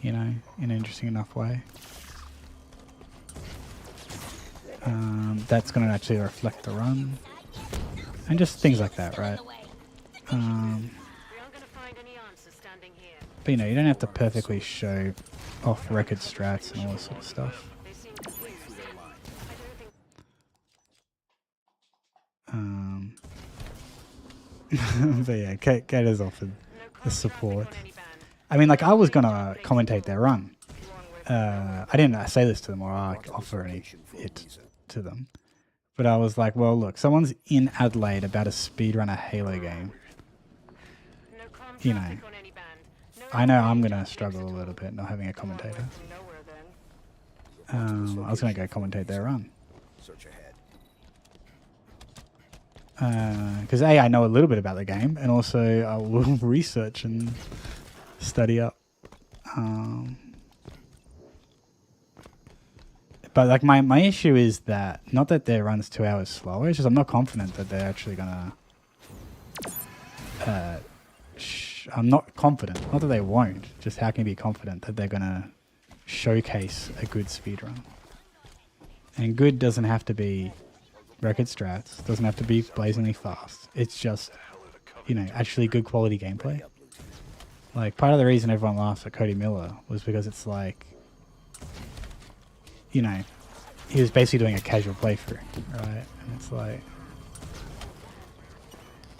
You know, in an interesting enough way. That's going to actually reflect the run. And just things like that, right? We aren't going to find any answers standing here. But you know, you don't have to perfectly show off record strats and all this sort of stuff. They seem confused. I don't think But yeah, Kate has offered no the comm support. traffic on any band. I mean, like, I was gonna commentate their run. Long way from I didn't say this to them or Brought to this offer any location for a it reason. to them. But I was like, well, look, someone's in Adelaide about to speedrun a Halo game. no comm You know, traffic on any band. No I know long I'm range gonna uplinks struggle a at all. little bit not having a Long way commentator. from nowhere then. I was gonna go commentate their run. Search ahead. Because A, I know a little bit about the game, and also I will research and study up. But like my issue is that not that their run's 2 hours slower, it's just I'm not confident that they're actually gonna. I'm not confident. Not that they won't. Just how can you be confident that they're gonna showcase a good speedrun? And good doesn't have to be record strats. Doesn't have to be blazingly fast. It's just, you know, actually good quality gameplay. Like, part of the reason everyone laughs at Cody Miller was because it's like, you know, he was basically doing a casual playthrough, right? And it's like,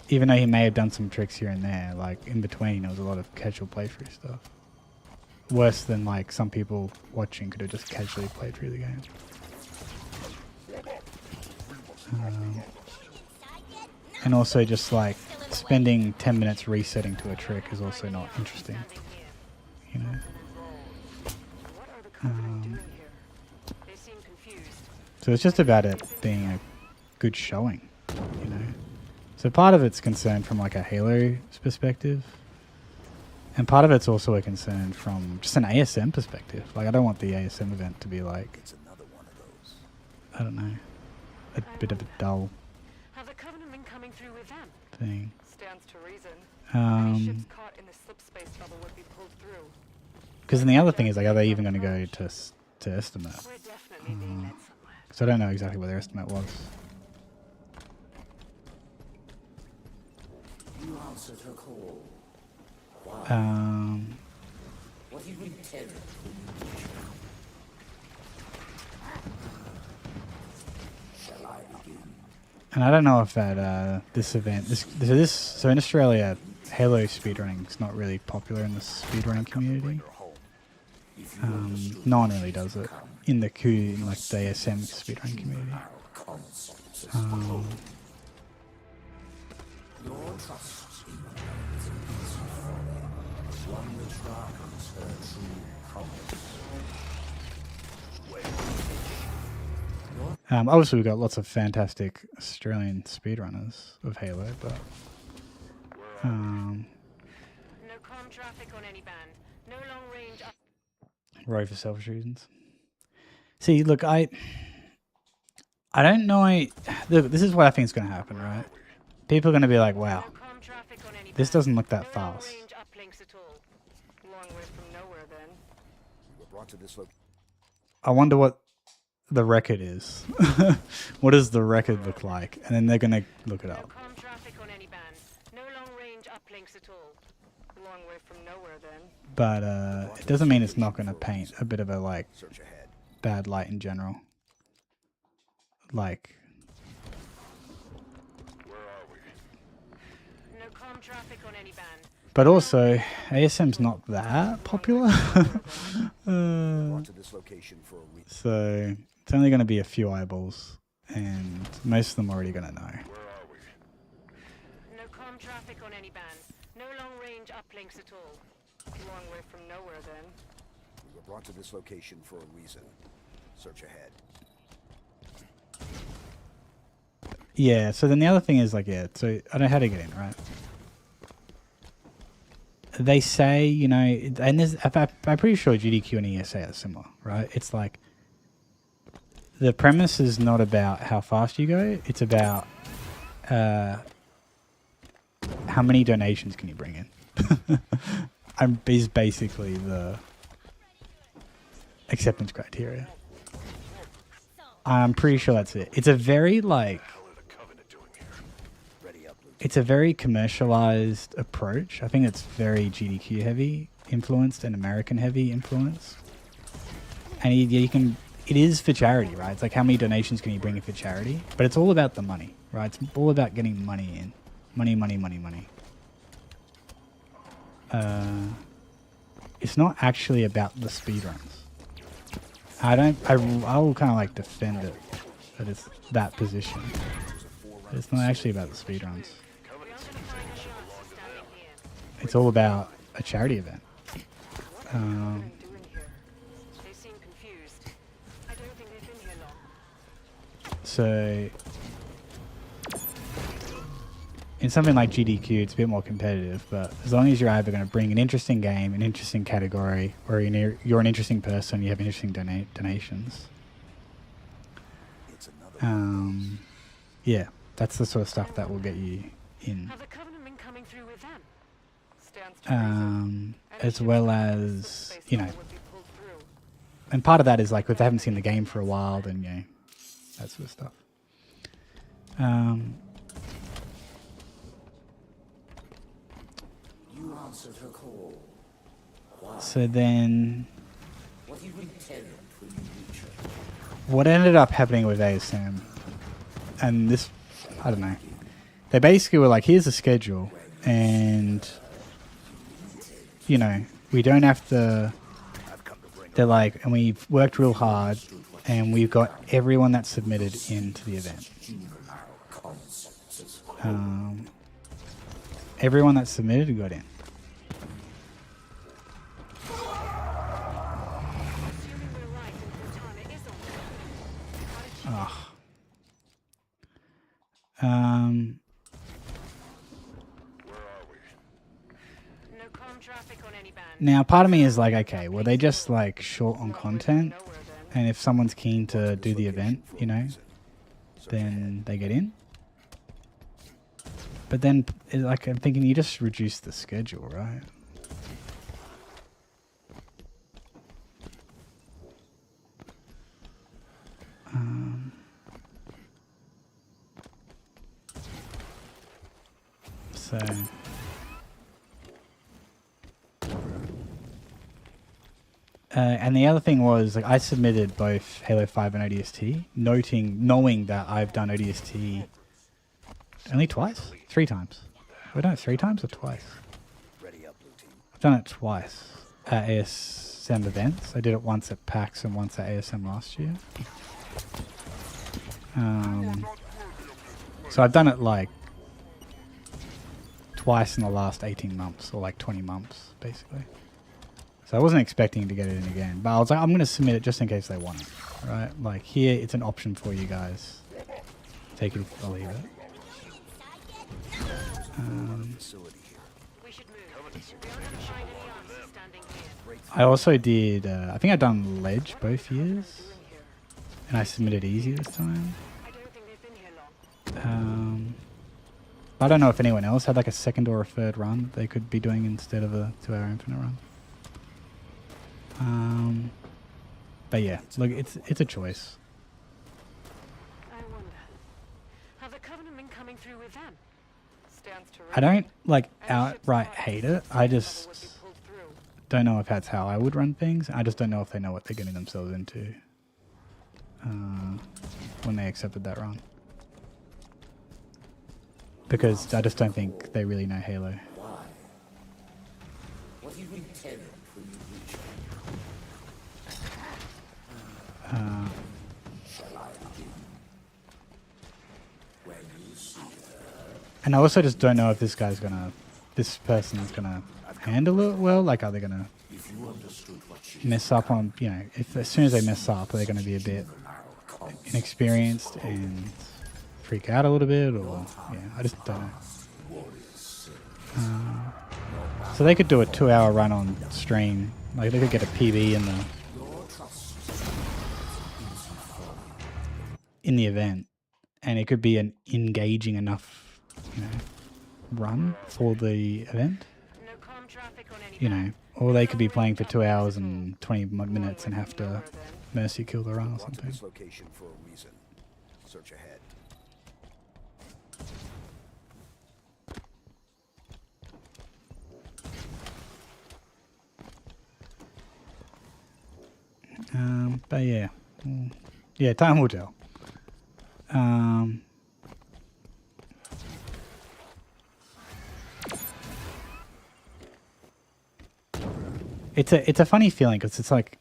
even though he may have done some tricks here and there, like, in between, there was a lot of casual playthrough stuff. Worse than, like, some people watching could have just casually played through the game. And also just, like, spending 10 minutes resetting to a trick is also not interesting, you know? confused. So it's just about it being a good showing, you know. So part of it's concerned from like a Halo perspective, and part of it's also a concern from just an ASM perspective. Like I don't want the ASM event to be like, It's another one of those. I don't know, a bit of a dull Have the Covenant been coming through with them? thing. Stands to reason. Any ships Um, caught in the slip space bubble would be pulled through. because then the other thing is like, are they even going to go to estimate? We're definitely being led somewhere. So I don't know exactly what their estimate was. You answered her call. Why? What you intended. Shall I begin? And I don't know if that this event, so in Australia, Halo speedrunning is not really popular in the speedrunning community. No one really does it in the like the ASM speedrunning community. Your trust in me is an easy folly, one which darkens her true promise. Obviously, we've got lots of fantastic Australian speedrunners of Halo, but No comm traffic on any band. No long range up. row for selfish reasons. See, look, I don't know. Look, this is what I think is going to happen, right? People are going to be like, "Wow, No comm traffic on any this band. doesn't look that No fast." long range uplinks at all. Long way from nowhere then. We were brought to this location. I wonder what the record is. What does the record look like? And then they're going to look it No up. comm traffic on any band. No long range uplinks at all. Long way from nowhere then. But it doesn't mean it's not going to paint a bit of a like Search ahead. bad light in general. Like, Where are we? No comm traffic on any band. but also ASM's not that popular. Brought to this location for a reason. So it's only going to be a few eyeballs, and most of them are already going to know. Where are we? No comm traffic on any band. No long range uplinks at all. Long way from nowhere then. We were brought to this location for a reason. Search ahead. Yeah, so then the other thing is like, yeah, so I don't know how to get in, right? They say, you know, and there's, I'm pretty sure GDQ and ESA are similar, right? It's like, the premise is not about how fast you go, it's about how many donations can you bring in. Is basically the acceptance criteria. I'm pretty sure that's it. It's a very like, What are the Covenant doing here? Ready up, Luke. it's a very commercialized approach. I think it's very GDQ heavy influenced and American heavy influenced. And you can, it is for charity, right? It's like how many donations can you bring in for charity? But it's all about the money, right? It's all about getting money in. Money, money, money, money. It's not actually about the speedruns. I will kind of like defend it, that it's that position. But it's not actually about the speedruns. We aren't gonna find a chance standing here. It's all about a charity event. What are the Covenant doing here? They seem confused. I don't think they've been here long. So in something like GDQ, it's a bit more competitive, but as long as you're either going to bring an interesting game, an interesting category, or you're an interesting person, you have interesting donations. It's another Yeah, that's the sort of stuff that will get you in. Have the Covenant been coming through with them? Stands to reason. Any As ships well caught in the as, slip space you know, bubble would be pulled through. and part of that is like if they haven't seen the game for a while, then, you know, that sort of stuff. You answered her call. Why? So then What you intended when you reach her. what ended up happening with ASM, and this, I don't know, they basically were like, here's the schedule, and, you know, we don't have to, they're like, and we've worked real hard, and we've got everyone that's submitted into the event. Everyone that's submitted got in. Assuming we're right and Cortana is on Ugh. Where are we? No comm traffic on any band. Now, part of me is like, okay, were they just like short on content? Nowhere then. And if someone's keen to do the event, you know, then they get in. But then, like, I'm thinking you just reduce the schedule, right? So. And the other thing was, like, I submitted both Halo 5 and ODST, knowing that I've done ODST only twice? 3 times. Have I done it 3 times or twice? Ready up, blue team. I've done it twice at ASM events. I did it once at PAX and once at ASM last year. So I've done it like twice in the last 18 months, or like 20 months, basically. So I wasn't expecting to get it in again, but I was like, I'm going to submit it just in case they want it, right? Like, here, it's an option for you guys. Take it or leave it. Facility here. We should move. We aren't gonna find any answers standing here. I also did, I think I've done Ledge both years, and I submitted easy this time. I don't think they've been here long. I don't know if anyone else had like a second or a third run that they could be doing instead of a 2-hour infinite run. But yeah, look, it's a choice. I wonder. Have the Covenant been coming through with them? Stands to I don't like reason. Any ships outright caught hate in it. the I bubble just would be pulled through. don't know if that's how I would run things. I just don't know if they know what they're getting themselves into when they accepted that run. Because I just don't think they really know Halo. Why? What do you intend when you reach Shall I begin? When you see her, And I also just don't know if this person's gonna handle it well. Like, are they gonna if you understood what she mess up on, you know, if as soon as they mess up, are they gonna be a bit inexperienced and freak out a little bit, or yeah, I just don't know. So they could do a 2-hour run on stream. Like, they could get a PB in the event, and it could be an engaging enough, you know, run for the event. No comm traffic on any You know, or they could be playing for 2 hours and 20 minutes and have to mercy kill the run or Walk to something. this location for a reason. Search ahead. But yeah, yeah, time will tell. It's a funny feeling because it's like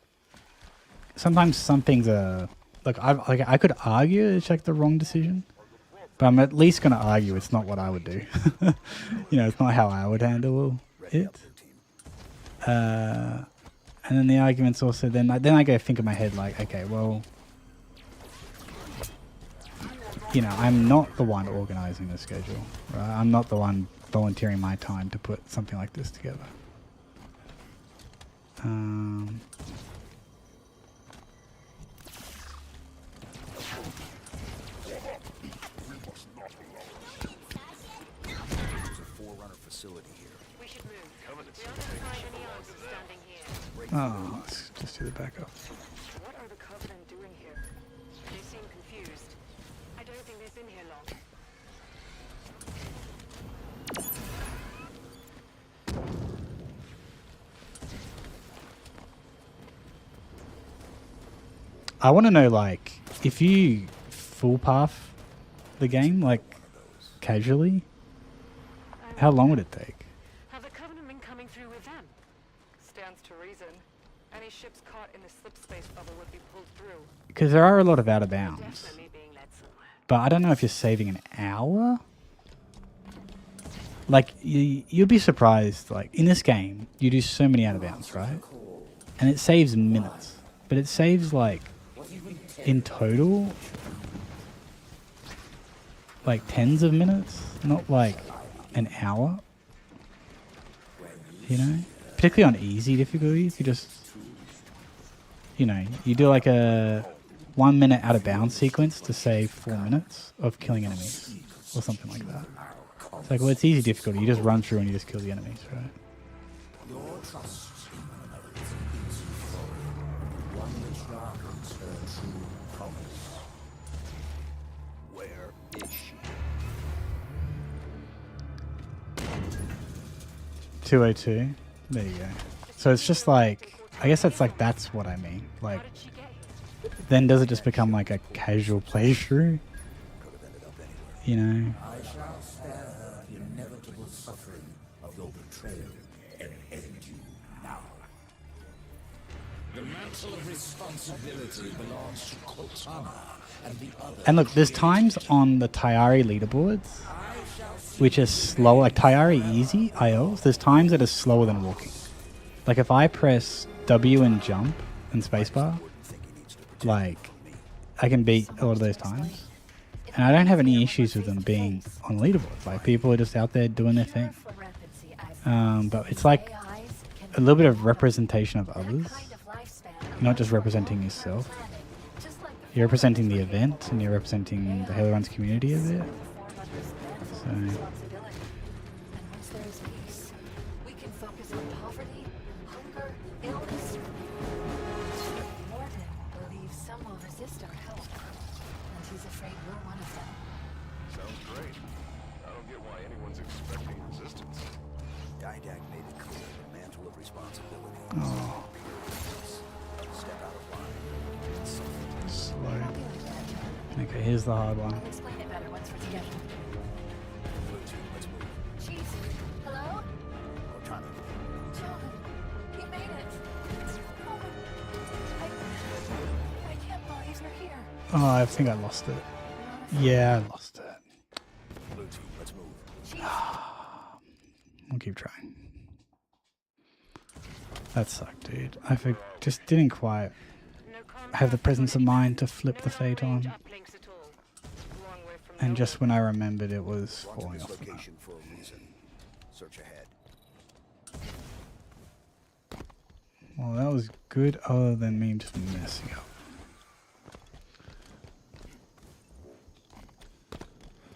sometimes some things are like I could argue it's like the wrong decision, but I'm at least gonna argue it's not what I would do. You know, it's not how I would handle Ready it. up, blue team. And then the arguments also then I go think in my head like, okay, well, you know, I'm not the one organizing the schedule, right? I'm not the one volunteering my time to put something like this together. There's a Forerunner facility here. We should move. Covenant's We aren't gonna find any answers standing here. Oh, let's just do the backup. What are the Covenant doing here? They seem confused. I don't think they've been here long. I want to know, like, if you full path the game, like, casually, how long would it take? Have the Covenant been coming through with them? Stands to reason. Any ships caught in the slipspace bubble would be pulled through. Because there are a lot of out of bounds. Definitely being led somewhere. But I don't know if you're saving an hour. Like, you'd be surprised, like, in this game, you do so many out of bounds, right? And it saves minutes. But it saves, like, in total, like tens of minutes, not like an hour. You know, particularly on easy difficulty, if you just, you know, you do like a 1 minute out of bounds sequence to save 4 minutes of killing enemies or something like that. It's like, well, it's easy difficulty. You just run through and you just kill the enemies, right? Your trust in one another is easy for one that sharpens her true promise. Where is she? 202. There you go. So it's just like, I guess that's what I mean. Like, How did she get here? then does it just become like a casual playthrough? Could have ended up anywhere. You know? I shall spare her the inevitable suffering of your betrayal and end you now. The mantle of responsibility belongs to Cortana and the other. And look, there's times on the Tayari leaderboards which is slow, like Tayari easy IOs, there's times that are slower than walking. Like if I press W and jump and spacebar, like I can beat a lot of those times. And I don't have any issues with them being on leaderboards. Like people are just out there doing their thing. But it's like a little bit of representation of others. You're not just representing yourself. You're representing the event and you're representing the Halo Runs community a bit. So And once there is peace, we can focus on poverty, hunger, illness. Morgan believes some will resist our help, and he's afraid we're one of them. Sounds great. I don't get why anyone's expecting resistance. Didac made it clear the mantle of responsibility. Oh. Step out of line. It's something. slow. Okay, here's the hard one. I'll explain it better once we're together. Blue team, let's move. Jeez. Hello? Cortana. John, you made it. Oh, I can't believe you're here. Oh, I think I lost it. Yeah, I lost it. Blue team, let's move. Jeez. I'll keep trying. That sucked, dude. Just didn't quite have the presence of mind to flip the fate on. And just when I remembered, it was Brought to falling this off. the map. location for a reason. Search ahead. Well, that was good other than me just messing up.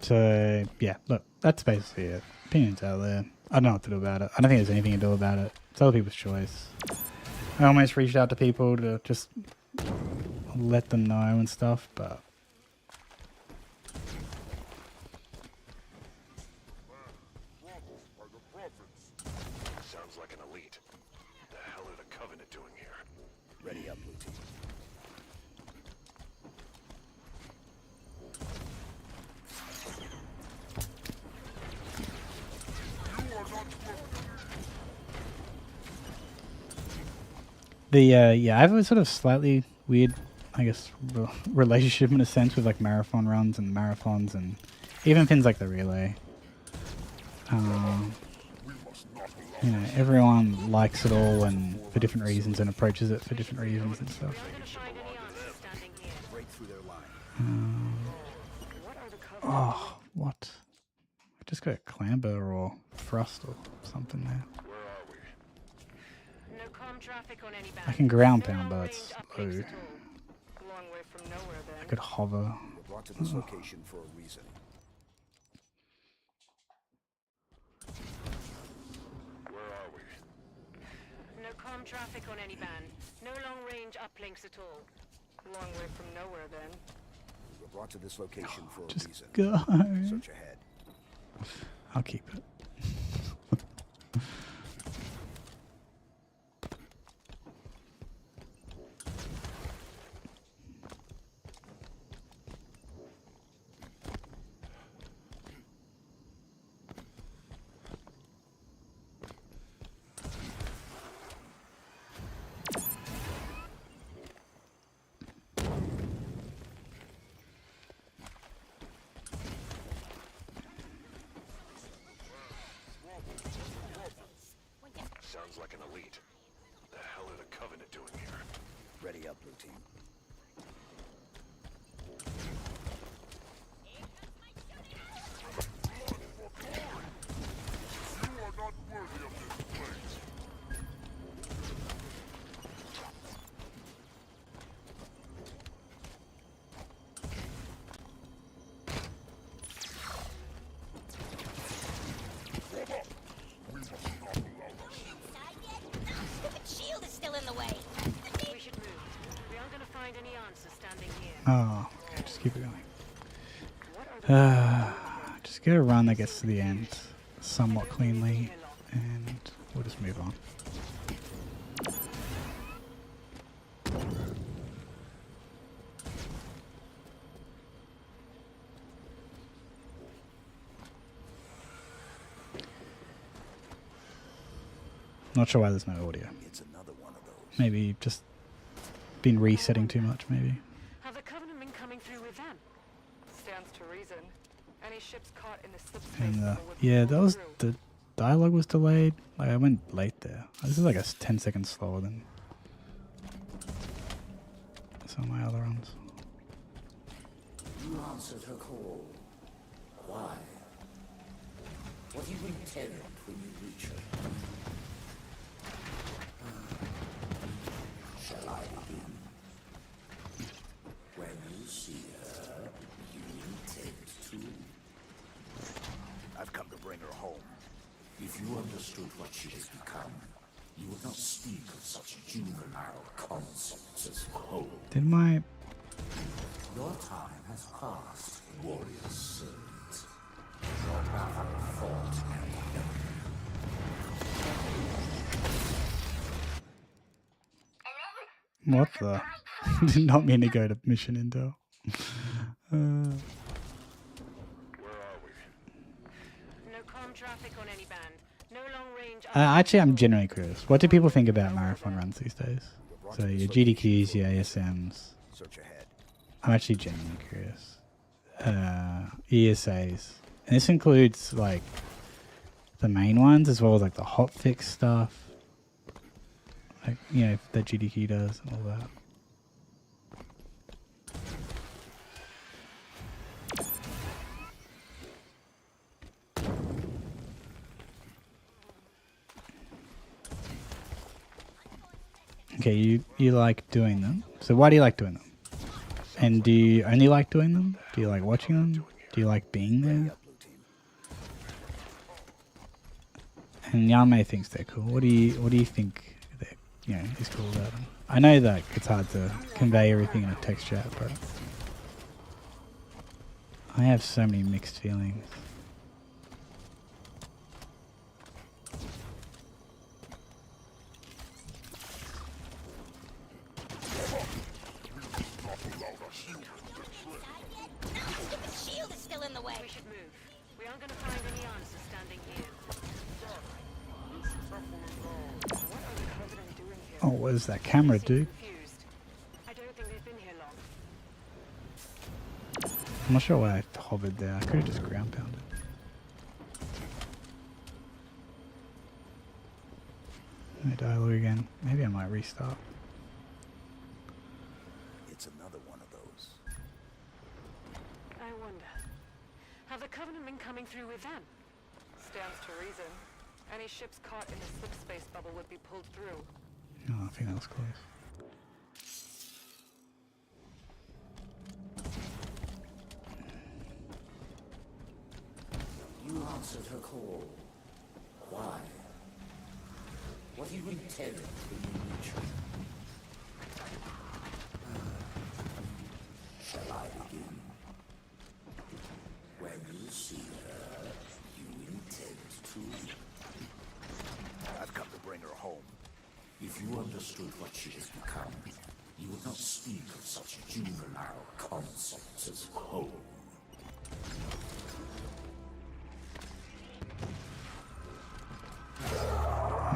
So, yeah, look, that's basically it. Opinions out there. I don't know what to do about it. I don't think there's anything to do about it. It's other people's choice. I almost reached out to people to just let them know and stuff, but Are the prophets? Sounds like an elite. The hell are the Covenant doing here? Ready up, blue team. yeah, I have a sort of slightly weird, I guess, relationship in a sense with like marathon runs and marathons and even things like the relay. You know, everyone likes it all and for different reasons and approaches it for different reasons and stuff. Break through their line. Oh, what? I just got a clamber or thrust or something there. Where are we? No calm traffic on any I can ground pound, but it's low. Long way from nowhere I then. could hover. We're brought to this location for a reason. Where are we? No calm traffic on any band. No long range uplinks at all. Long way from nowhere then. We're brought to this location for a Just reason. go. Search ahead. I'll keep it. Sounds like an elite. The hell are the Covenant doing here? Ready up, blue team. find any answers standing here. Oh, okay, just keep it going. What are the Just get a run that gets to the end somewhat cleanly, and we'll just move on. Not sure why there's no audio. It's another one of those. Maybe just been resetting too much, maybe. have the Covenant been coming through with them? Stands to reason. Any ships caught in the slipspace And bubble would be yeah, that pulled was through. the dialogue was delayed. Like I went late there. This is like a 10 seconds slower than some of my other runs. You answered her call. Why? What do you intend when you reach her? Shall I begin? When you see her, you intend to. I've come to bring her home. If you understood what she has become, you would not speak of such juvenile concepts as hope. Did my Your time has passed, warrior servant. Your battle fought and done. what the? Did not mean to go to mission intel. Where are we? No comm traffic on any band. No long range. Actually, I'm genuinely curious. What do people think about marathon runs these days? So your GDQs, your ASMs. Search ahead. I'm actually genuinely curious. ESAs. And this includes like the main ones as well as like the hotfix stuff. Like, you know, that GDQ does and all that. Okay, you like doing them. So why do you like doing them? And do you only like doing them? Do you like watching them? Do you like being there? Blue team. And Yame thinks they're cool. What do you think that is cool about them? I know that it's hard to convey everything in a text chat, but I have so many mixed feelings. The shield is still in the way. We should move. We aren't going to find any answers standing here. What are the Covenant doing here? Oh, what does that camera Seem do? confused. I don't think they've been here long. I'm not sure why I hovered there. I could have just ground pounded. Let me dialogue again. Maybe I might restart. It's another one of those. I wonder. Have the Covenant been coming through with them? Stands to reason. Any ships caught in the slipspace bubble would be pulled through. Oh, I think that was close. You answered her call. Why? What do you intend when you reach her? Shall I begin? When you see her, you intend to. I've come to bring her home. If you understood what she has become, you would not speak of such juvenile concepts as home.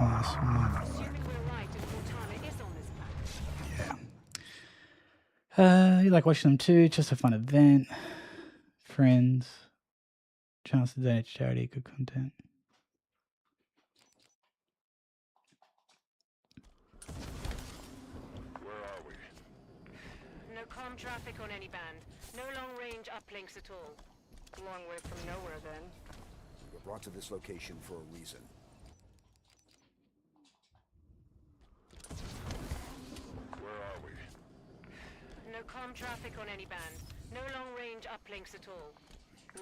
Oh, that's my Assuming we're right and Cortana is on this planet. Yeah. You like watching them too? Just a fun event. Friends. Chance to donate to charity. Good content. Where are we? No comm traffic on any band. No long-range uplinks at all. Long way from nowhere, then. We were brought to this location for a reason. Where are we? No comm traffic on any band. No long-range uplinks at all.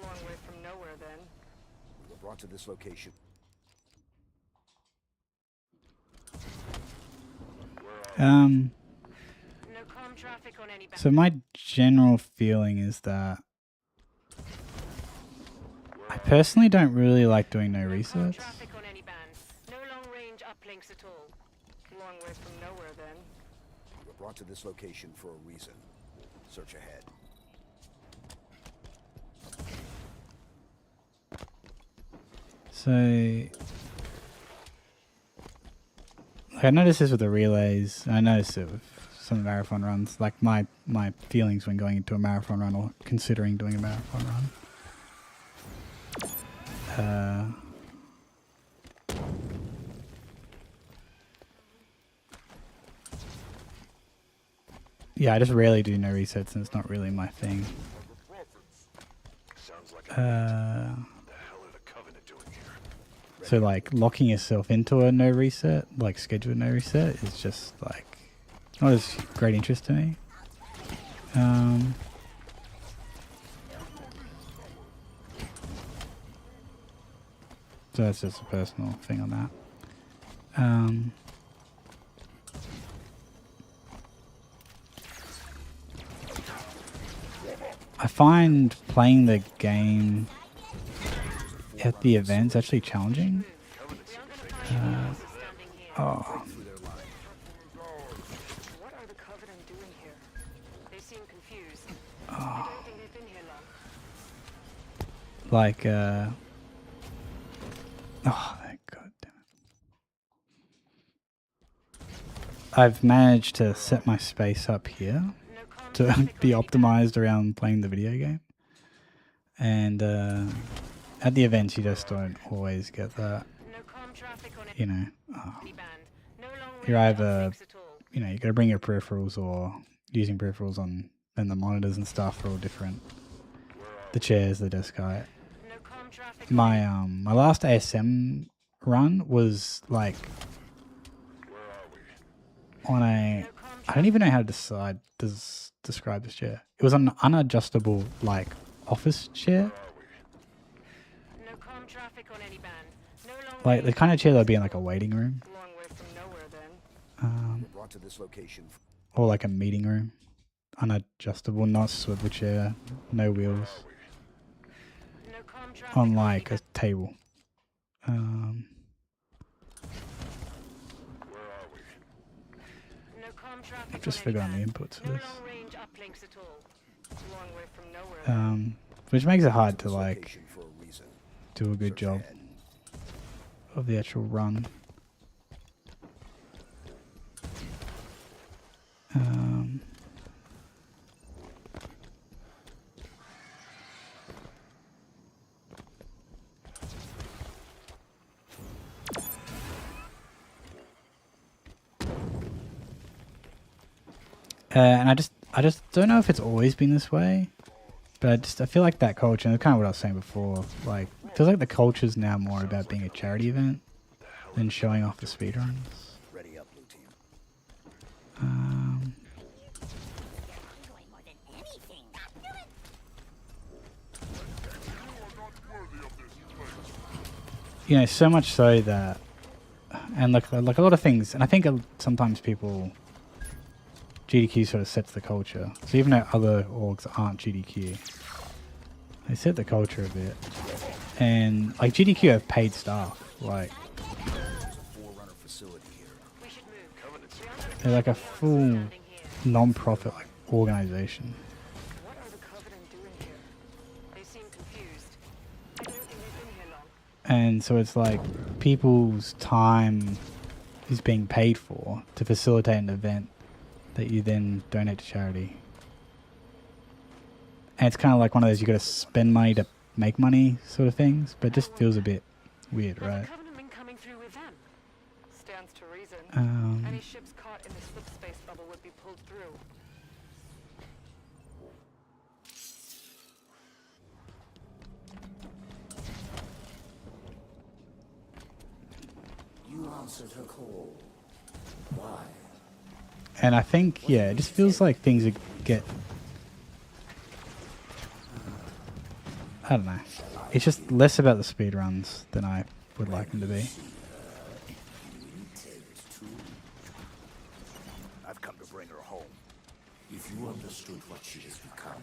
Long way from nowhere, then. We were brought to this location. No comm traffic traffic on any band. So my general feeling is that I personally don't really like doing no resets. Traffic on any band. No long range uplinks at all. Long way from nowhere then. You were brought to this location for a reason. Search ahead. So like, I noticed this with the relays. I noticed it with some marathon runs. Like my feelings when going into a marathon run or considering doing a marathon run. Yeah, I just rarely do no resets, and it's not really my thing. Sounds like a the hell are the Covenant doing here? So like locking yourself into a no reset, like scheduled no reset, is just like not as great interest to me. So that's just a personal thing on that. I find playing the game at the events actually challenging. Oh, What are the Covenant doing here? They seem confused. I don't think they've been here long. like oh, god damn it. I've managed to set my space up here to be optimized around playing the video game, and at the events you just don't always get that, No comm traffic on you know. any band. No long You're range either, uplinks at all. you know, you gotta bring your peripherals, or using peripherals on, and the monitors and stuff are all different. The chairs, the desk height. No comm traffic My my last ASM run was like on a, I don't even know how to describe this chair. It was an unadjustable like office chair, No comm traffic on any band. No long like the kind of chair that would be in like a waiting room, long way from nowhere then. You were brought to this location or like a meeting room. Unadjustable, not swivel chair, no wheels, No comm traffic on on like any a table. No comm traffic I've just on any forgotten the band. inputs for No this. long range uplinks at all. Long way from nowhere. Which makes it hard to this like location for a reason. do a good Search job ahead. of the actual run. And I just don't know if it's always been this way, but I feel like that culture, and kind of what I was saying before, like it feels like the culture's now more about being a charity event than showing off the speedruns. Ready up, blue team. Enjoy more than anything. Do it. You know, so much so that, and like a lot of things, and I think sometimes people, GDQ sort of sets the culture. So even though other orgs aren't GDQ, they set the culture a bit. And like GDQ have paid staff, like Forerunner facility here. We should move. they're like a full non-profit like organization. What are the Covenant doing here? They seem confused. I don't think they've been here long. And so it's like people's time is being paid for to facilitate an event that you then donate to charity. And it's kind of like one of those you got to spend money to make money sort of things, but it just feels a bit weird, Has right? the Covenant been coming through with them? Stands to reason. Any ships caught in the slip space bubble would be pulled through. You answered her call. Why? And I think, yeah, it just feels like things get, I don't know. It's just less about the speedruns than I would like them to be. I've come to bring her home. If you understood what she has become,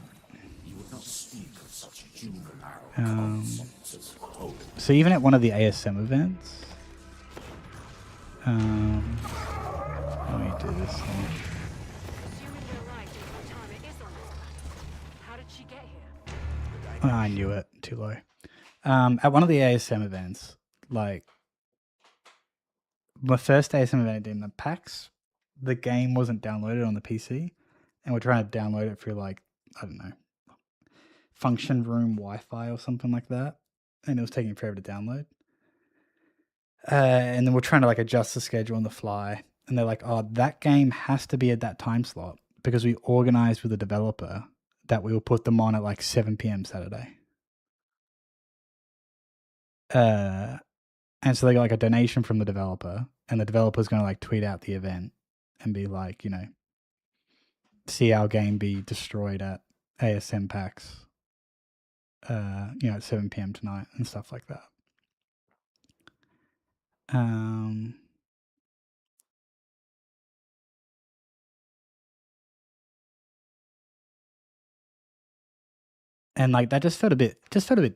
you would not speak of such juvenile concepts as hope. So even at one of the ASM events, let me do this thing. Assuming you're right and Cortana is on this planet, how did she get here? Oh, I knew it. Too low. At one of the ASM events, like my first ASM event I did in the PAX, the game wasn't downloaded on the PC, and we're trying to download it through like, I don't know, function room Wi-Fi or something like that, and it was taking forever to download. And then we're trying to like adjust the schedule on the fly, and they're like, "Oh, that game has to be at that time slot because we organized with the developer that we will put them on at like 7 p.m. Saturday." And so they got like a donation from the developer, and the developer's going to like tweet out the event and be like, you know, see our game be destroyed at ASM PAX, you know, at 7 p.m. tonight and stuff like that. And like that just felt a bit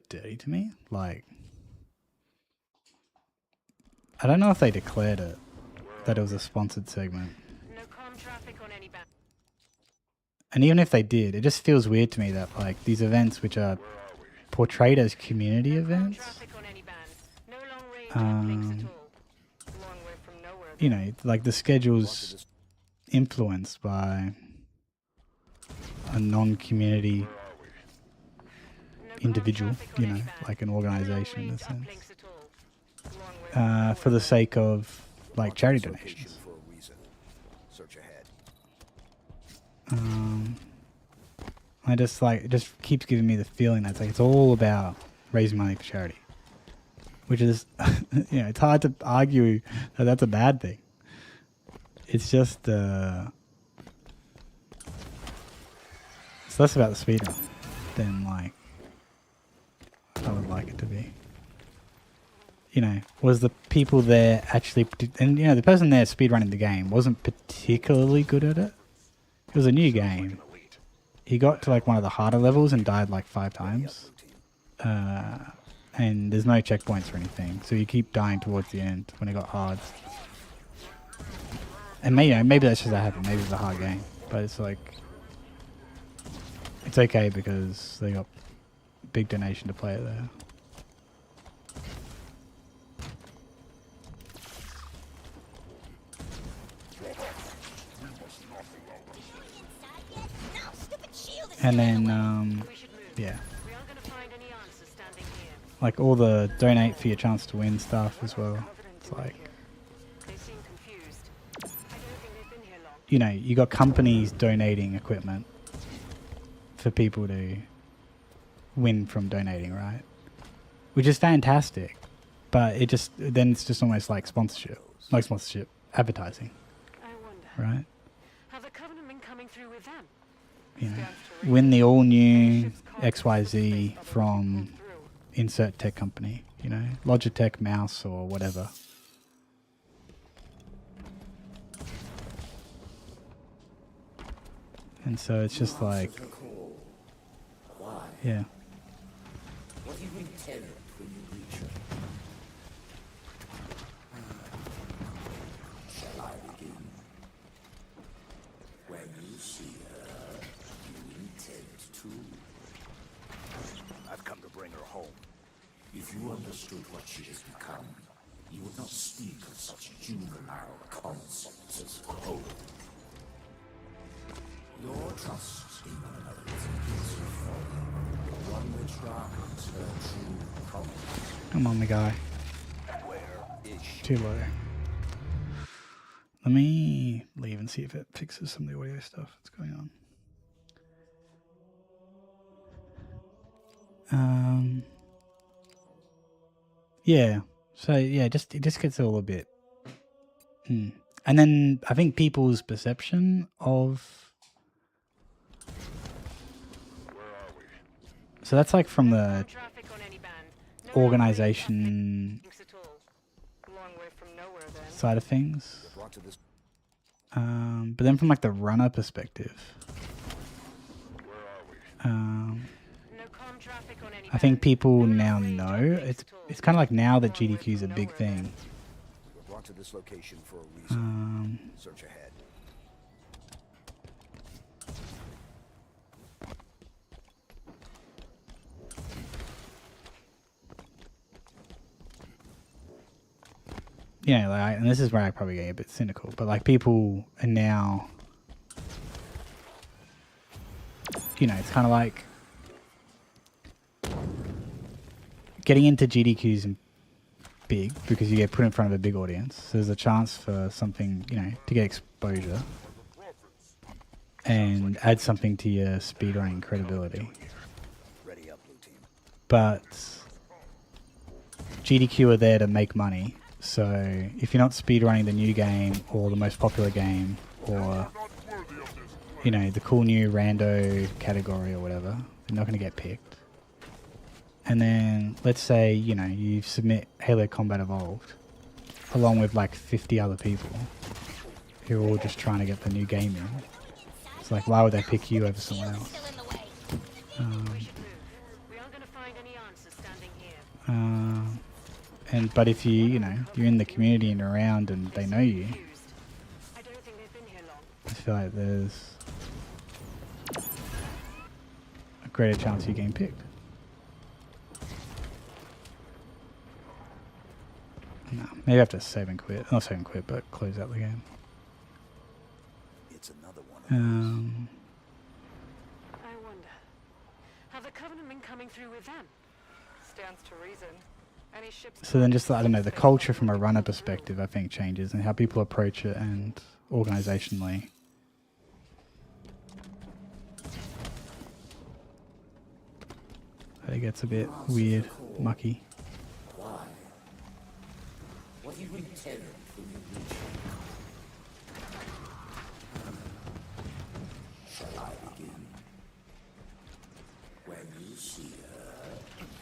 dirty to me. Like, I don't know if they declared it that it was a sponsored segment. No comm traffic on any band. And even if they did, it just feels weird to me that like these events, which are portrayed as community events, Traffic on any band. No long range uplink at all. Long way from nowhere. you know, like the schedule's influenced by a non-community individual, you know, like an organization in a sense, for the sake of like charity donations. For a reason. Search ahead. I just like, it just keeps giving me the feeling that it's like it's all about raising money for charity, which is, you know, it's hard to argue that that's a bad thing. It's just, it's less about the speedrun than like I would like it to be. You know, was the people there actually, and you know, the person there speedrunning the game wasn't particularly good at it. It was a new game. He got to like one of the harder levels and died like 5 times. And there's no checkpoints or anything, so you keep dying towards the end when it got hard. And maybe, you know, maybe that's just that happened. Maybe it's a hard game, but it's like, it's okay because they got big donation to play it there. And then, yeah. Like all the donate for your chance to win stuff as well. It's like, you know, you got companies donating equipment for people to win from donating, right? Which is fantastic, but it just, then it's just almost like sponsorship, advertising, right? Have the Covenant been coming through with them? You know, win the all new XYZ from insert tech company, you know, Logitech mouse or whatever. And so it's just like, yeah. What do you intend when you reach her? Shall I begin? When you see her, you intend to. I've come to bring her home. If you understood what she has become, you would not speak of such juvenile concepts as hope. Your trust in one another is a piece of folly, one which darkens her true promise. Come on, the guy. Where is she? Too low. Let me leave and see if it fixes some of the audio stuff that's going on. Yeah. So yeah, it just gets a little bit. And then I think people's perception of. So that's like from the organization side of things. But then from like the runner perspective, No comm traffic on any I think band. people No now long-range know. uplinks at all. It's kind of like now that Long way GDQ is a from big nowhere, thing. man. We were brought to this location for a reason. Search ahead. You know, like, and this is where I probably get a bit cynical, but like people are now, you know, it's kind of like getting into GDQs and big because you get put in front of a big audience. So there's a chance for something, you know, to get exposure and add something to your speedrunning credibility. Ready up, blue team. But GDQ are there to make money. So if you're not speedrunning the new game or the most popular game or, you know, the cool new rando category or whatever, you're not going to get picked. And then let's say, you know, you submit Halo Combat Evolved along with like 50 other people who are all just trying to get the new game in. It's like, why would they pick you over someone else? We should move. We aren't going to find any answers standing here. But if you know, you're in the community and around and they know you, Confused. I don't think they've been here long. I feel like there's a greater chance you getting picked. No, maybe I have to save and quit. Not save and quit, but close out the game. It's another one of those. I wonder. Have the Covenant been coming through with them? Stands to reason. Any ships So then just, I don't know, the culture from a runner perspective I think changes and how people approach it and organisationally. It gets a bit weird, mucky. Why? What have you been telling from your region? Shall I begin? When you see her,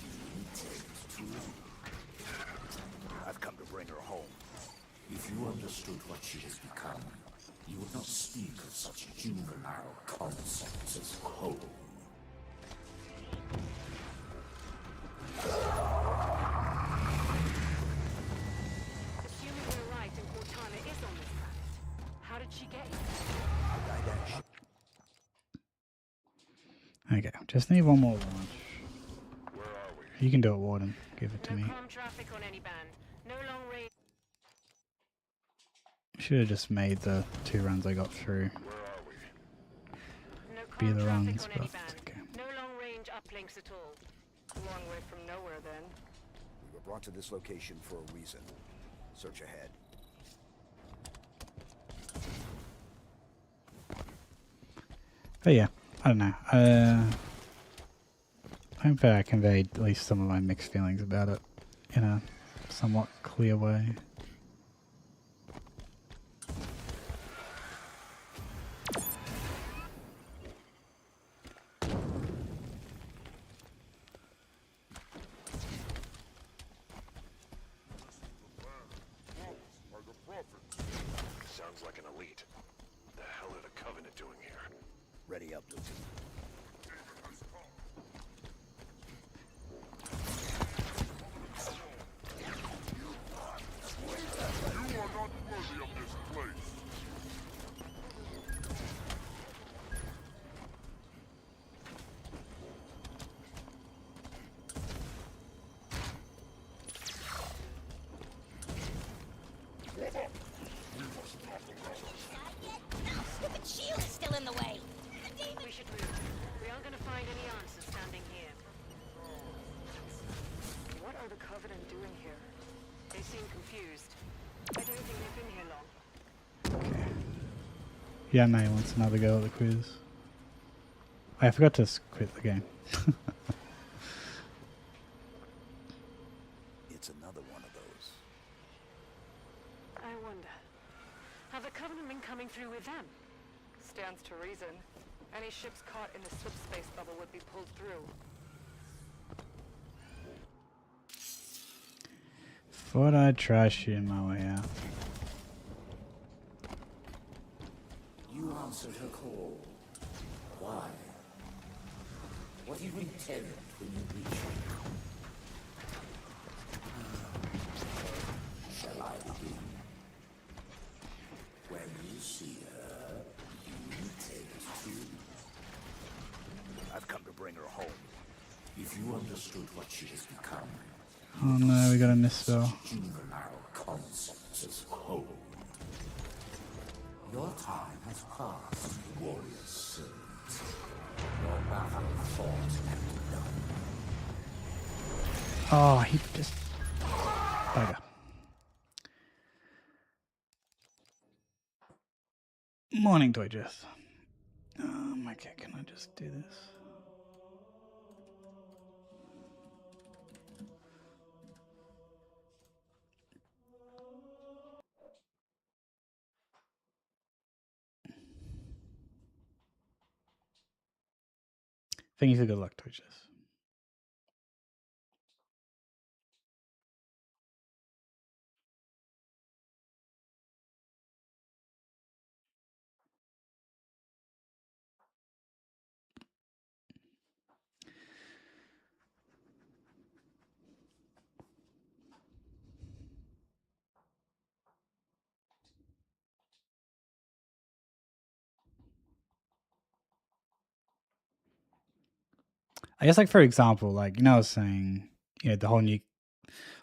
you intend to. I've come to bring her home. If you understood what she has become, you would not speak of such juvenile concepts as home. Assuming we're right and Cortana is on this planet, how did she get here? Okay, just need one more launch. Where are we? You can do it, Warden. Give it to No me. comm traffic on any band. No long range. Should have just made the 2 runs I got through. Where are we? No Be comm the traffic runs, on any but band. okay. No long range uplinks at all. A long way from nowhere then. We were brought to this location for a reason. Search ahead. But yeah, I don't know. I hope I conveyed at least some of my mixed feelings about it in a somewhat clear way. Are the prophets? Sounds like an elite. The hell are the Covenant doing here? Ready up, blue team. You are not worthy of this place. Stupid shield is still in the way. We should move. We aren't going to find any answers standing here. What are the Covenant doing here? They seem confused. I don't think they've been here long. Yeah, May wants another go at the quiz. I forgot to quit the game. It's another one of those. I wonder. Have the Covenant been coming through with them? Stands to reason. Any ships caught in the subspace bubble would be pulled through. Thought I'd try shooting my way out. You answered her call. Why? what you intend when you reach it. Shall I begin? When you see her, you take it too. I've come to bring her home. If you understood what she has become, Oh no, we got a misspell. juvenile concepts as home. Your time has passed, warrior servant. Your battle fought and done. Oh, he just... Bugger. Morning, Toyjeth. Okay, can I just do this? Thank you for good luck, Toyjeth. I guess, like, for example, like, you know, I was saying, you know, the whole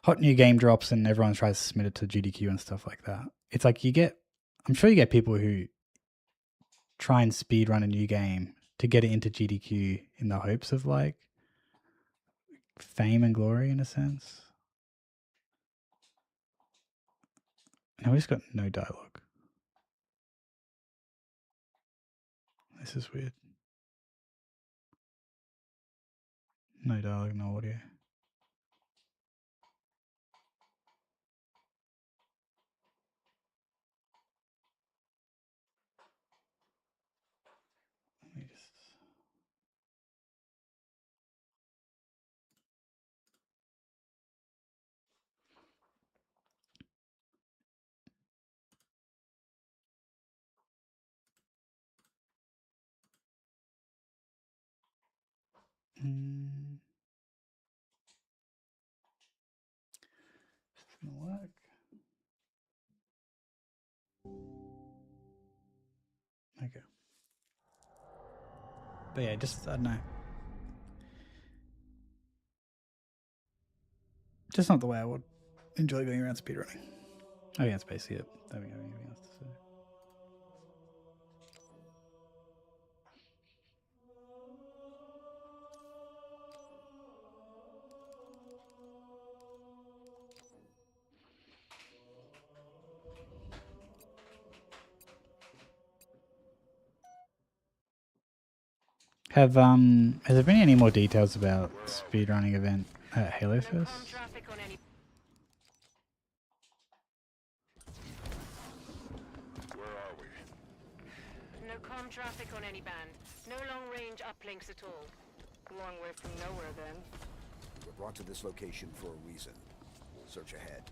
hot new game drops and everyone tries to submit it to GDQ and stuff like that. It's like I'm sure you get people who try and speedrun a new game to get it into GDQ in the hopes of, like, fame and glory in a sense. Now we just got no dialogue. This is weird. No dialogue, no audio. Let me just... It's gonna work. Okay. But yeah, just, I don't know. Just not the way I would enjoy going around speedrunning. I think that's basically it. I don't have anything else to say. Has there been any more details about speedrunning event at Halo No Fest? com traffic on any. Where are we? No com traffic on any band. No long-range uplinks at all. Long way from nowhere, then. We're brought to this location for a reason. Search ahead.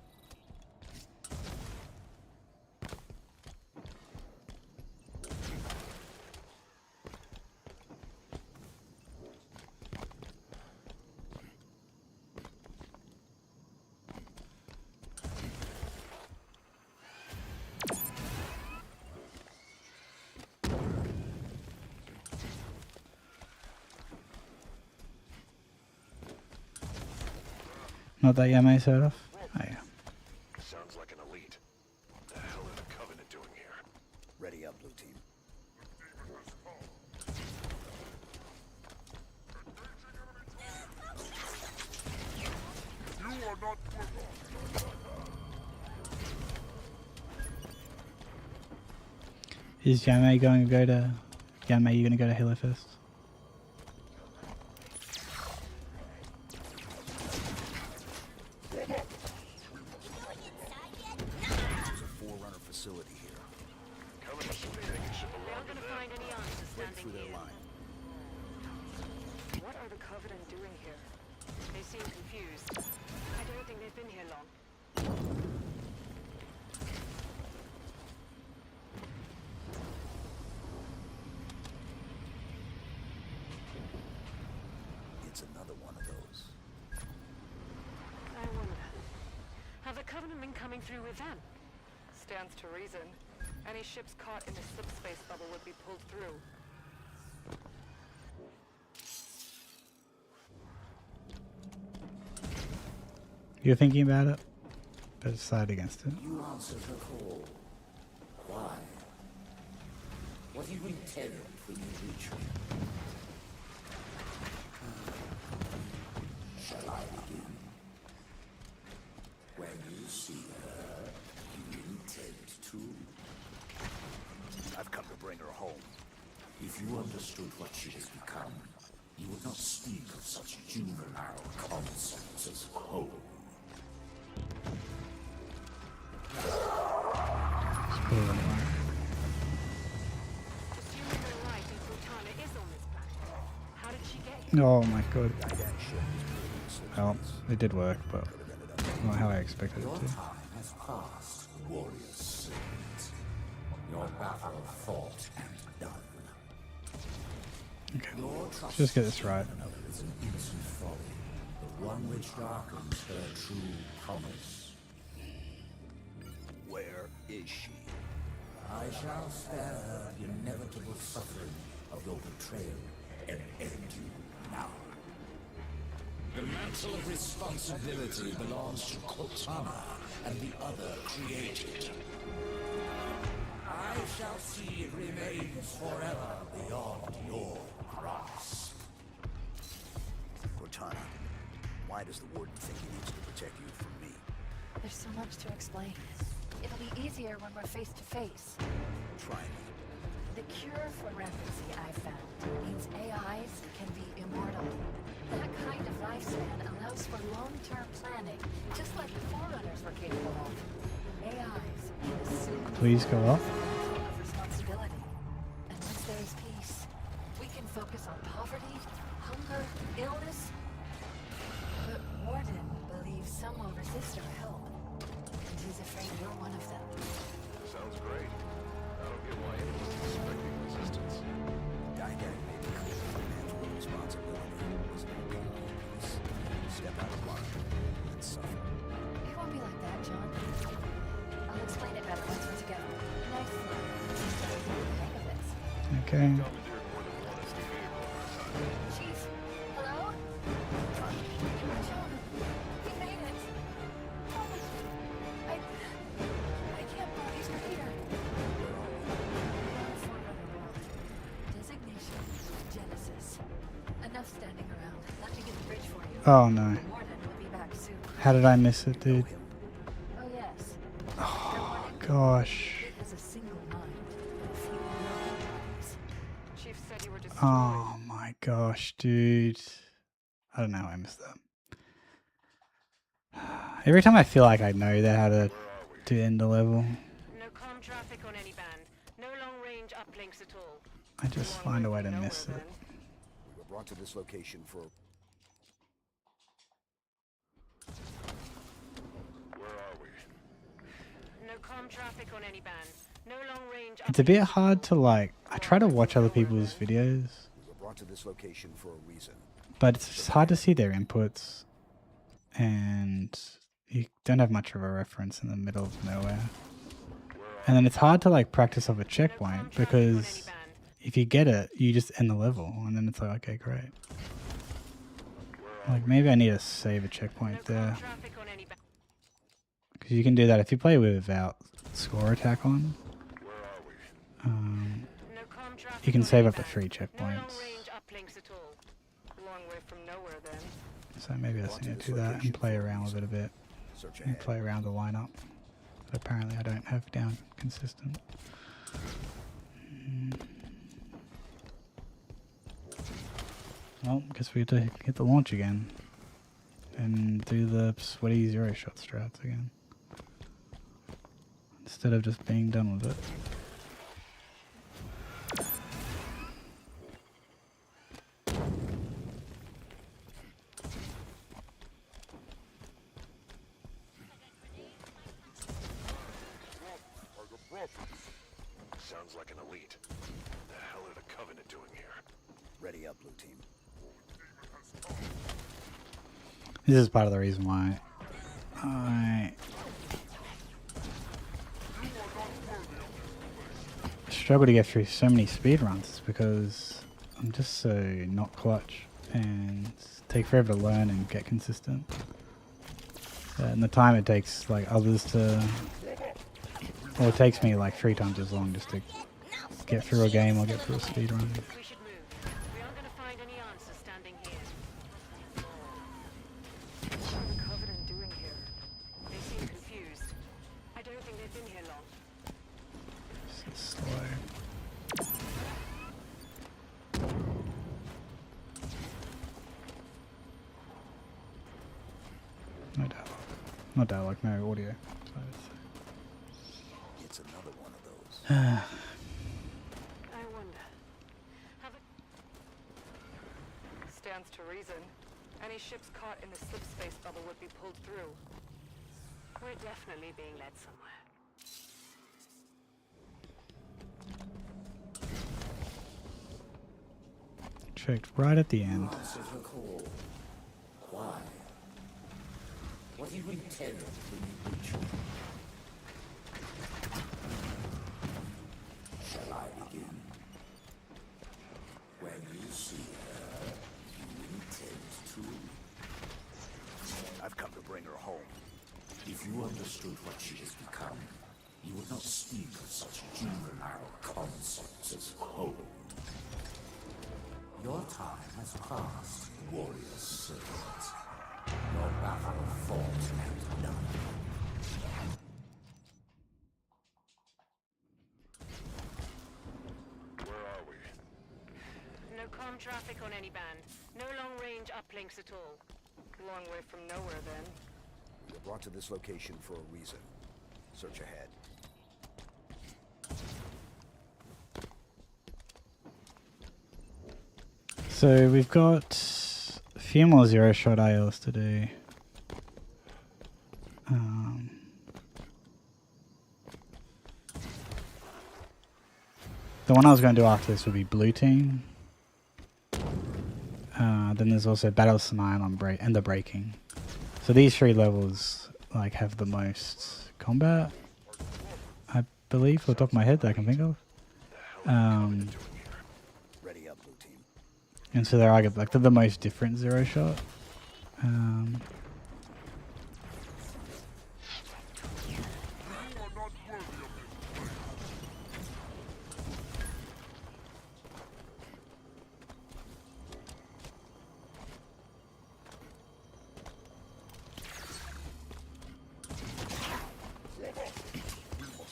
Not that Yame's heard of? Oh yeah. Sounds like an elite. What the hell are the Covenant doing here? Ready up, blue team. You are not Is Yame going to go to... Yame, you going to go to Halo Fest? There's a Forerunner facility here. Covenant should be taking ship They aren't along to gonna them. find any answers Break standing through their here. line. What are the Covenant doing here? They seem confused. I don't think they've been here long. Covenant been coming through with them? Stands to reason. Any ships caught in the slipspace bubble would be pulled through. You're thinking about it, but decide against it. You answered her call. Why? What do you intend when you reach me? Shall I begin? When you see her, you intend to. I've come to bring her home. If you understood what she has become, you would not speak of such juvenile concepts as home. Spoiler alert. Assuming they're right and Cortana is on this planet, how did she get here? Oh my god. Well, it did work, but not how I expected it Your to. time has passed, warrior saint. Your battle fought and done. Okay, Your let's trust just get this right. in another is an innocent folly, but one which darkens her true promise. Where is she? I shall spare her the inevitable suffering of your betrayal and end you now. The mantle of responsibility belongs to Cortana and the other created. I shall see it remains forever beyond your grasp. Cortana, why does the Warden think he needs to protect you from me? There's so much to explain. It'll be easier when we're face to face. Try me. The cure for rampancy I've found means AIs can be immortal. That kind of lifespan allows for long-term planning, just like the Forerunners were capable of. AIs assume Please go off. of responsibility. And once there is peace, we can focus on poverty, hunger, illness. But Warden believes some will resist our help. And he's afraid you're one of them. Sounds great. I don't get why anyone's expecting resistance. Dynamic may be clear financial responsibility. Was an imperial piece. Step out of line and suffer. It won't be like that, John. I'll explain it better once we're together. Nice. Just to get the hang of this. Okay. Commandeered more than one SDV over our time. Chief, hello? John, we made it. Oh, I can't believe you're here. Forerunner world. Designation, Genesis. Enough standing around. Let me get the bridge for you. Oh no. Warden will be back soon. How did I miss it, dude? Oh, yes. Oh gosh. It has a single mind. A few million bodies. Chief said you were destroyed. Oh my gosh, dude. I don't know how I missed that. Every time I feel like I know that how to end the level, No comm traffic on any band. No long-range uplinks at all. I just Long find a way way to from miss nowhere, it. We were brought to this location for... Where are we? No comm traffic on any band. No long-range. It's a bit hard to like, I try to watch other people's videos, We were brought to this location for a reason. but it's just hard to see their inputs, and you don't have much of a reference in the middle of nowhere. And then it's hard to like practice off a checkpoint, because if you get it, you just end the level, and then it's like, okay, great. Like maybe I need to save a checkpoint there, Traffic on any band. because you can do that if you play without score attack on. Where are we? No comm traffic You can on save any up to band. 3 No checkpoints. long-range uplinks at all. Long way from nowhere then. So maybe I just need to do that and play around with it a bit. Search And ahead. play around the lineup. But apparently I don't have down consistent. Well, guess we have to hit the launch again. And do the sweaty zero shot strats again. Instead of just being done with it. Are the prophets? Sounds like an elite. What the hell are the Covenant doing here? Ready up, blue team. This is part of the reason why I struggle to get through so many speedruns because I'm just so not clutch and take forever to learn and get consistent. And the time it takes like others to, well, it takes me like 3 times as long just to get through a game or get through a speedrun. We should move. We aren't going to find any answers standing here. What are the Covenant doing here? They seem confused. I don't think they've been here long. Slow. No dialogue. Not dialogue, no audio. It's another one of those. I wonder. Have it stands to reason. Any ships caught in the slip space bubble would be pulled through. We're definitely being led somewhere. Checked right at the end. Answered her call. Why? What do you intend when you reach her? Shall I begin? When you see her, you intend to. I've come to bring her home. If you understood what she has become, you would not speak of such juvenile concepts as home. Your time has passed, warrior servant. Your battle fought and done. Where are we? No comm traffic on any band. No long-range uplinks at all. Long way from nowhere, then. We're brought to this location for a reason. Search ahead. So we've got a few more zero shot ILs to do. The one I was going to do after this would be blue team. Then there's also battle scenario on break and the braking. So these 3 levels like have the most combat, I believe, off the top of my head that I can think of. Ready up, blue team. And so they're like they're the most different zero shot.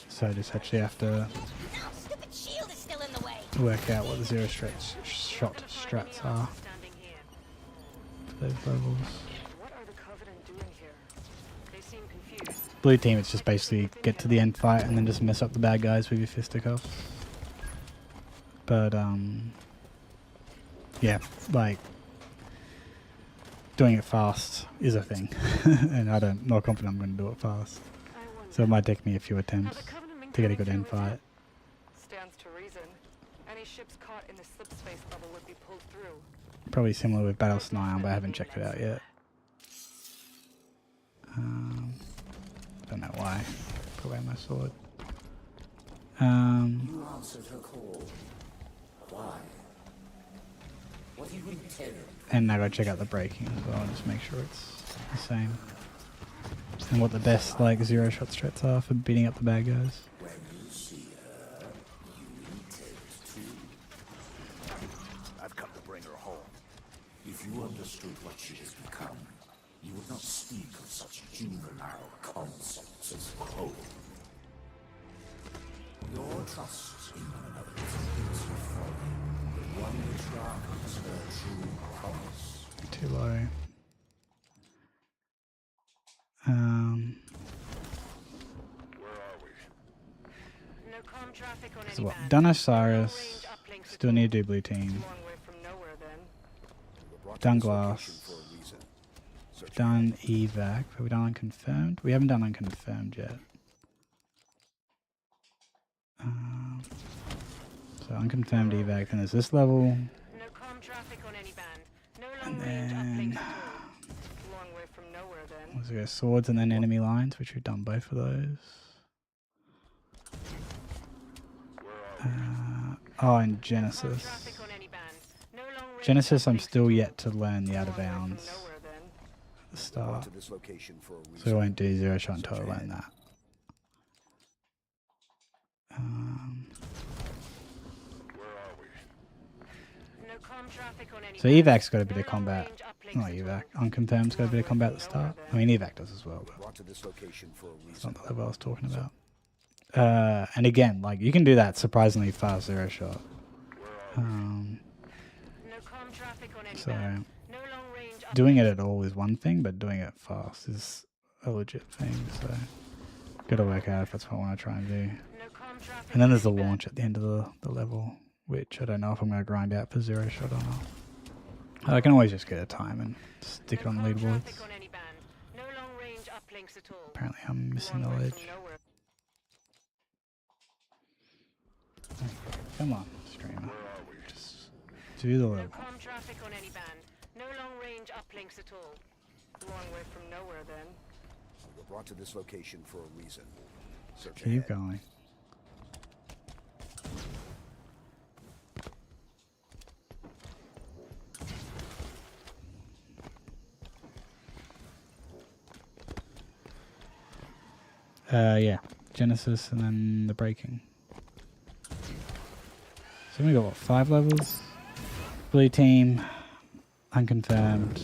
So I just actually have to No, stupid shield is still in the way. work out what the zero shot strats are Standing here. for those levels. What are the Covenant doing here? They seem confused. Blue team, it's just basically get to the end fight and then just mess up the bad guys with your fisticuffs. But yeah, like doing it fast is a thing, and I'm not confident I'm going to do it fast. I wonder. So it might take me a few Have attempts the Covenant been to get a coming good end through with fight. it? Stands to reason. Any ships caught in the slip space bubble would be pulled through. Probably similar with Battle Snion, but I haven't checked it out yet. Don't know why. Put away my sword. You answered her call. Why? What do you intend? And now go check out the braking as well, just make sure it's the same. And what the best like zero shot strats are for beating up the bad guys. When you see her, you intend to. I've come to bring her home. If you understood what she has become, you would not speak of such juvenile concepts as home. Your trust in one another is a bitter folly, the one which darkens her true promise. Too low. Where are we? No comm traffic on So any what? band. Done No Osiris. long-range uplinks at Still all. need to do blue team. Long way from nowhere, then. We're brought Done to this location glass. for a reason. Search Done evac. Have we done unconfirmed? We haven't done unconfirmed yet. So unconfirmed evac. Then there's this level. No comm traffic on any band. No And long-range then uplinks at all. Long way from nowhere, then. let's go swords and then enemy lines, which we've done both of those. Where are we? Oh, and Genesis. Traffic on any band. No long range Genesis, I'm uplink still to yet to learn the out of Long way from bounds nowhere then. at the Brought start. to this location for a reason. So I won't do zero shot until I Search learn ahead. that. Um, Where are we? No comm traffic on any so band. evac's got a bit No of combat. long-range uplinks Not at evac. all. Unconfirmed's got a Long bit way of combat at from the start. nowhere I mean, evac does as well, but Brought to this location for a it's reason. not the level I was talking about. And again, like you can do that surprisingly fast zero shot. No comm traffic on any So band. No long range doing it at all is one thing, but doing it fast is a legit thing. So gotta work out if that's what I want to try and do. No comm traffic And then on there's the any band. launch at the end of the level, which I don't know if I'm going to grind out for zero shot or not. I can always just get a time and stick it on the comm leaderboards. traffic on any band. No long range uplinks at all. Apparently I'm missing the Long way ledge. from nowhere. Come on, streamer. Where are we? Just do the No level. comm traffic on any band. No long range uplinks at all. Long way from nowhere then. We're brought to this location for a reason. Search Keep ahead. going. Yeah, Genesis and then the breaking. So we got what, 5 levels? Blue team, unconfirmed.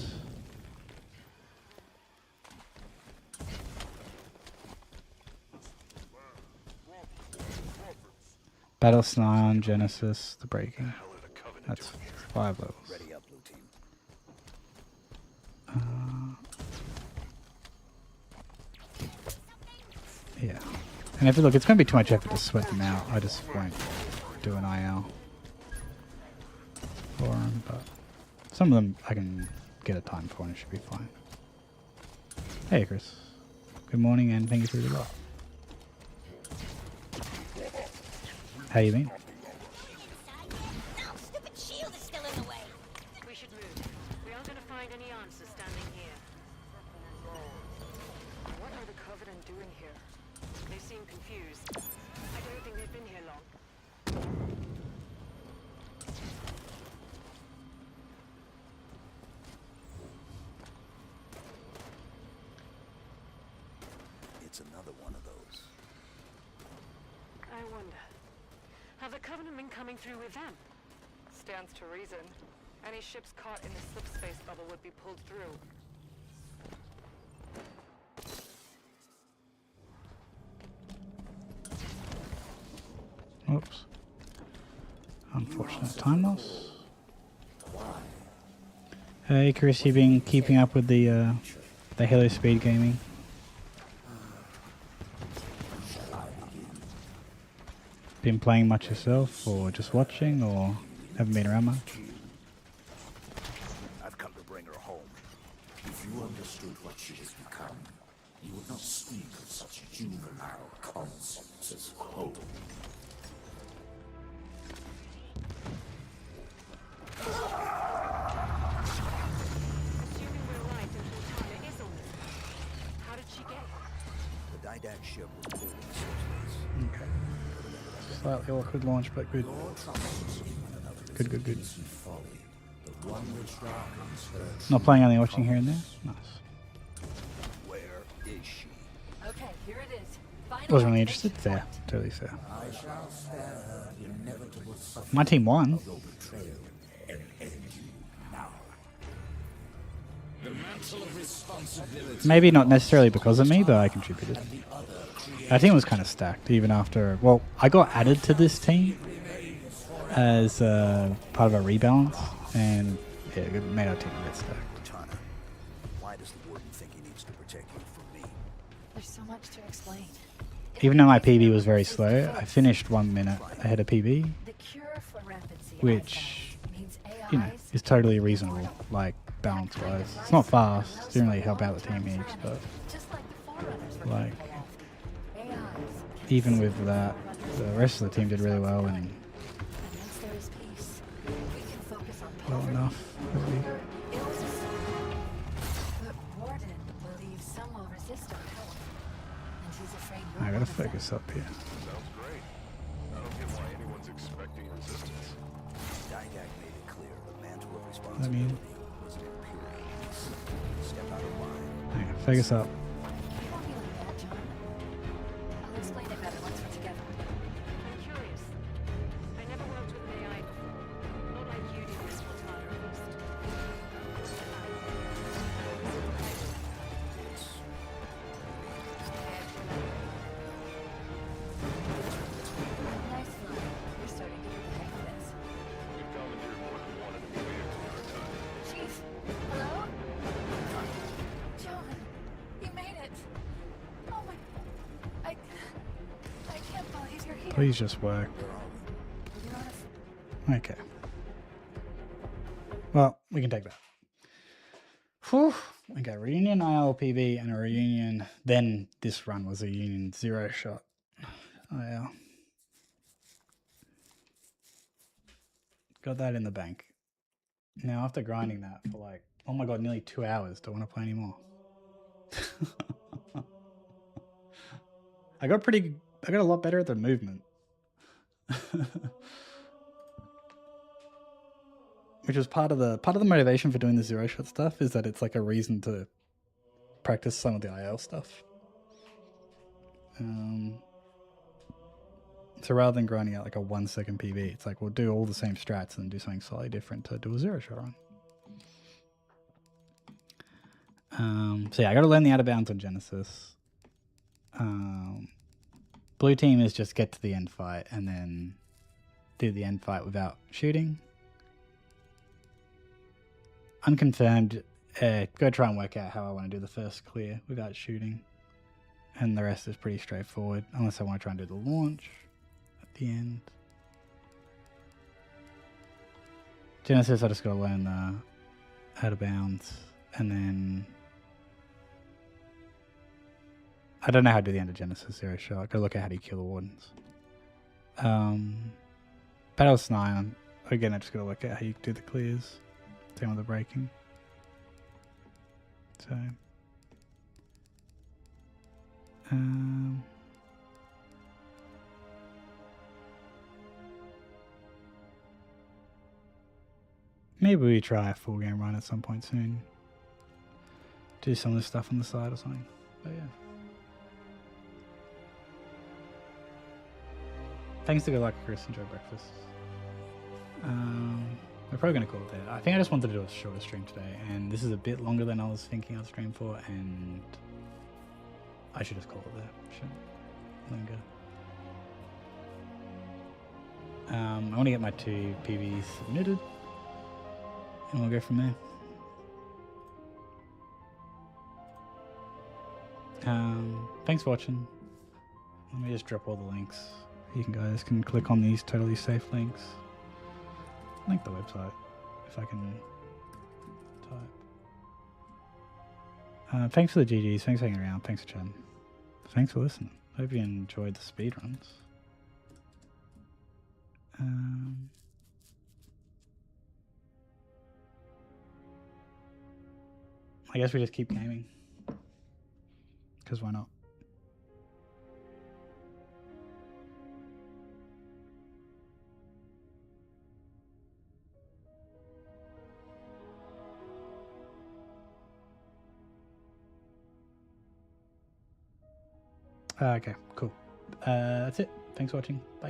Battle Scion, Genesis, the breaking. Hell are the Covenant That's doing here? 5 levels. Ready up, blue team. Yeah. And if you look, it's going to be too much effort to sweat them out. I just won't do an IL for them, but some of them I can get a time for and it should be fine. Hey, Chris. Good morning and thank you for the lot. How you been? No, stupid shield is still in the way. We should move. We aren't going to find any answers standing here. What are the Covenant doing here? They seem confused. I don't think they've been here long. It's another one of those. I wonder. Have the Covenant been coming through with them? Stands to reason. Any ships caught in the slip space bubble would be pulled through. Oops. Unfortunate time loss. Hey Chris, you been keeping up with the Halo Speed gaming? Been playing much yourself, or just watching, or haven't been around much? I've come to bring her home. If you understood what she has become, you would not speak of such juvenile concepts as home. Assuming we're right and Sultana is on this planet, how did she get here? The Didac ship was pulled in the Okay. Slightly awkward launch, but good. Good, good, good. Folly, the one which darkens her Not playing, only watching here and there? Nice. Where is she? Okay, here it is. Final Wasn't really activation interested. Fair. point. Totally fair. I shall spare her the inevitable suffering My team won. of your betrayal and end you now. The mantle of responsibility. Maybe not necessarily because of me, but I contributed. Our team was kind of stacked even after. Well, I got added to this team as part of a rebalance, and yeah, it made our team a bit stacked. Tana, why does the warden think he needs to protect you from me? There's so much to explain. Even though my PB was very slow, I finished 1 minute ahead of PB, The cure for rampancy, which, I found, means you know, AIs is totally reasonable, like balance-wise. It's not fast, it didn't really help out the team heaps, but just like the Forerunners were like, capable of. AIs can even see with that, the rest of the team did really well and And once there is peace, we can focus on well poverty, enough. Really. hunger, illness. But Warden believes some will resist our power. And he's afraid you're I one gotta of them. focus up here. Sounds great. I don't get why anyone's expecting resistance. Take us up. It won't be like that, John. I'll explain it better once we're together. I'm curious. I never worked with an AI before. Not like you did with Cortana, at least. Nice line. You're starting to get the hang of this. We've commandeered more than one enemy vehicle in our time. Chief, hello? John, you made it. Oh my... I can't believe you're here. Please just work. You're on a... Okay. Well, we can take that. Whew. Okay, reunion ILPB and a reunion. Then this run was a union 0 shot. Oh yeah. Got that in the bank. Now after grinding that for like, oh my god, nearly 2 hours, don't want to play anymore. I got a lot better at the movement. Which was part of the motivation for doing the 0 shot stuff, is that it's like a reason to practice some of the IL stuff. So rather than grinding out like a 1 second PB, it's like we'll do all the same strats and do something slightly different to do a 0 shot on. So yeah, I got to learn the out of bounds on Genesis. Blue team is just get to the end fight and then do the end fight without shooting. Unconfirmed, go try and work out how I want to do the first clear without shooting. And the rest is pretty straightforward, unless I want to try and do the launch at the end. Genesis, I just got to learn the out of bounds, and then I don't know how to do the end of Genesis 0 shot. I got to look at how to kill the wardens. Battle Snipe, again, I just got to look at how you do the clears. Same with the braking. So, maybe we try a full game run at some point soon. Do some of this stuff on the side or something. But yeah. Thanks to Good Luck, Chris. Enjoy breakfast. We're probably going to call it there. I think I just wanted to do a shorter stream today, and this is a bit longer than I was thinking I'd stream for, and I should just call it there. Shouldn't linger. I want to get my 2 PVs submitted, and we'll go from there. Thanks for watching. Let me just drop all the links. You guys can click on these totally safe links. Link the website if I can type. Thanks for the GGs. Thanks for hanging around. Thanks for chatting. Thanks for listening. Hope you enjoyed the speedruns. I guess we just keep gaming. Because why not? Okay, cool. That's it. Thanks for watching. Bye.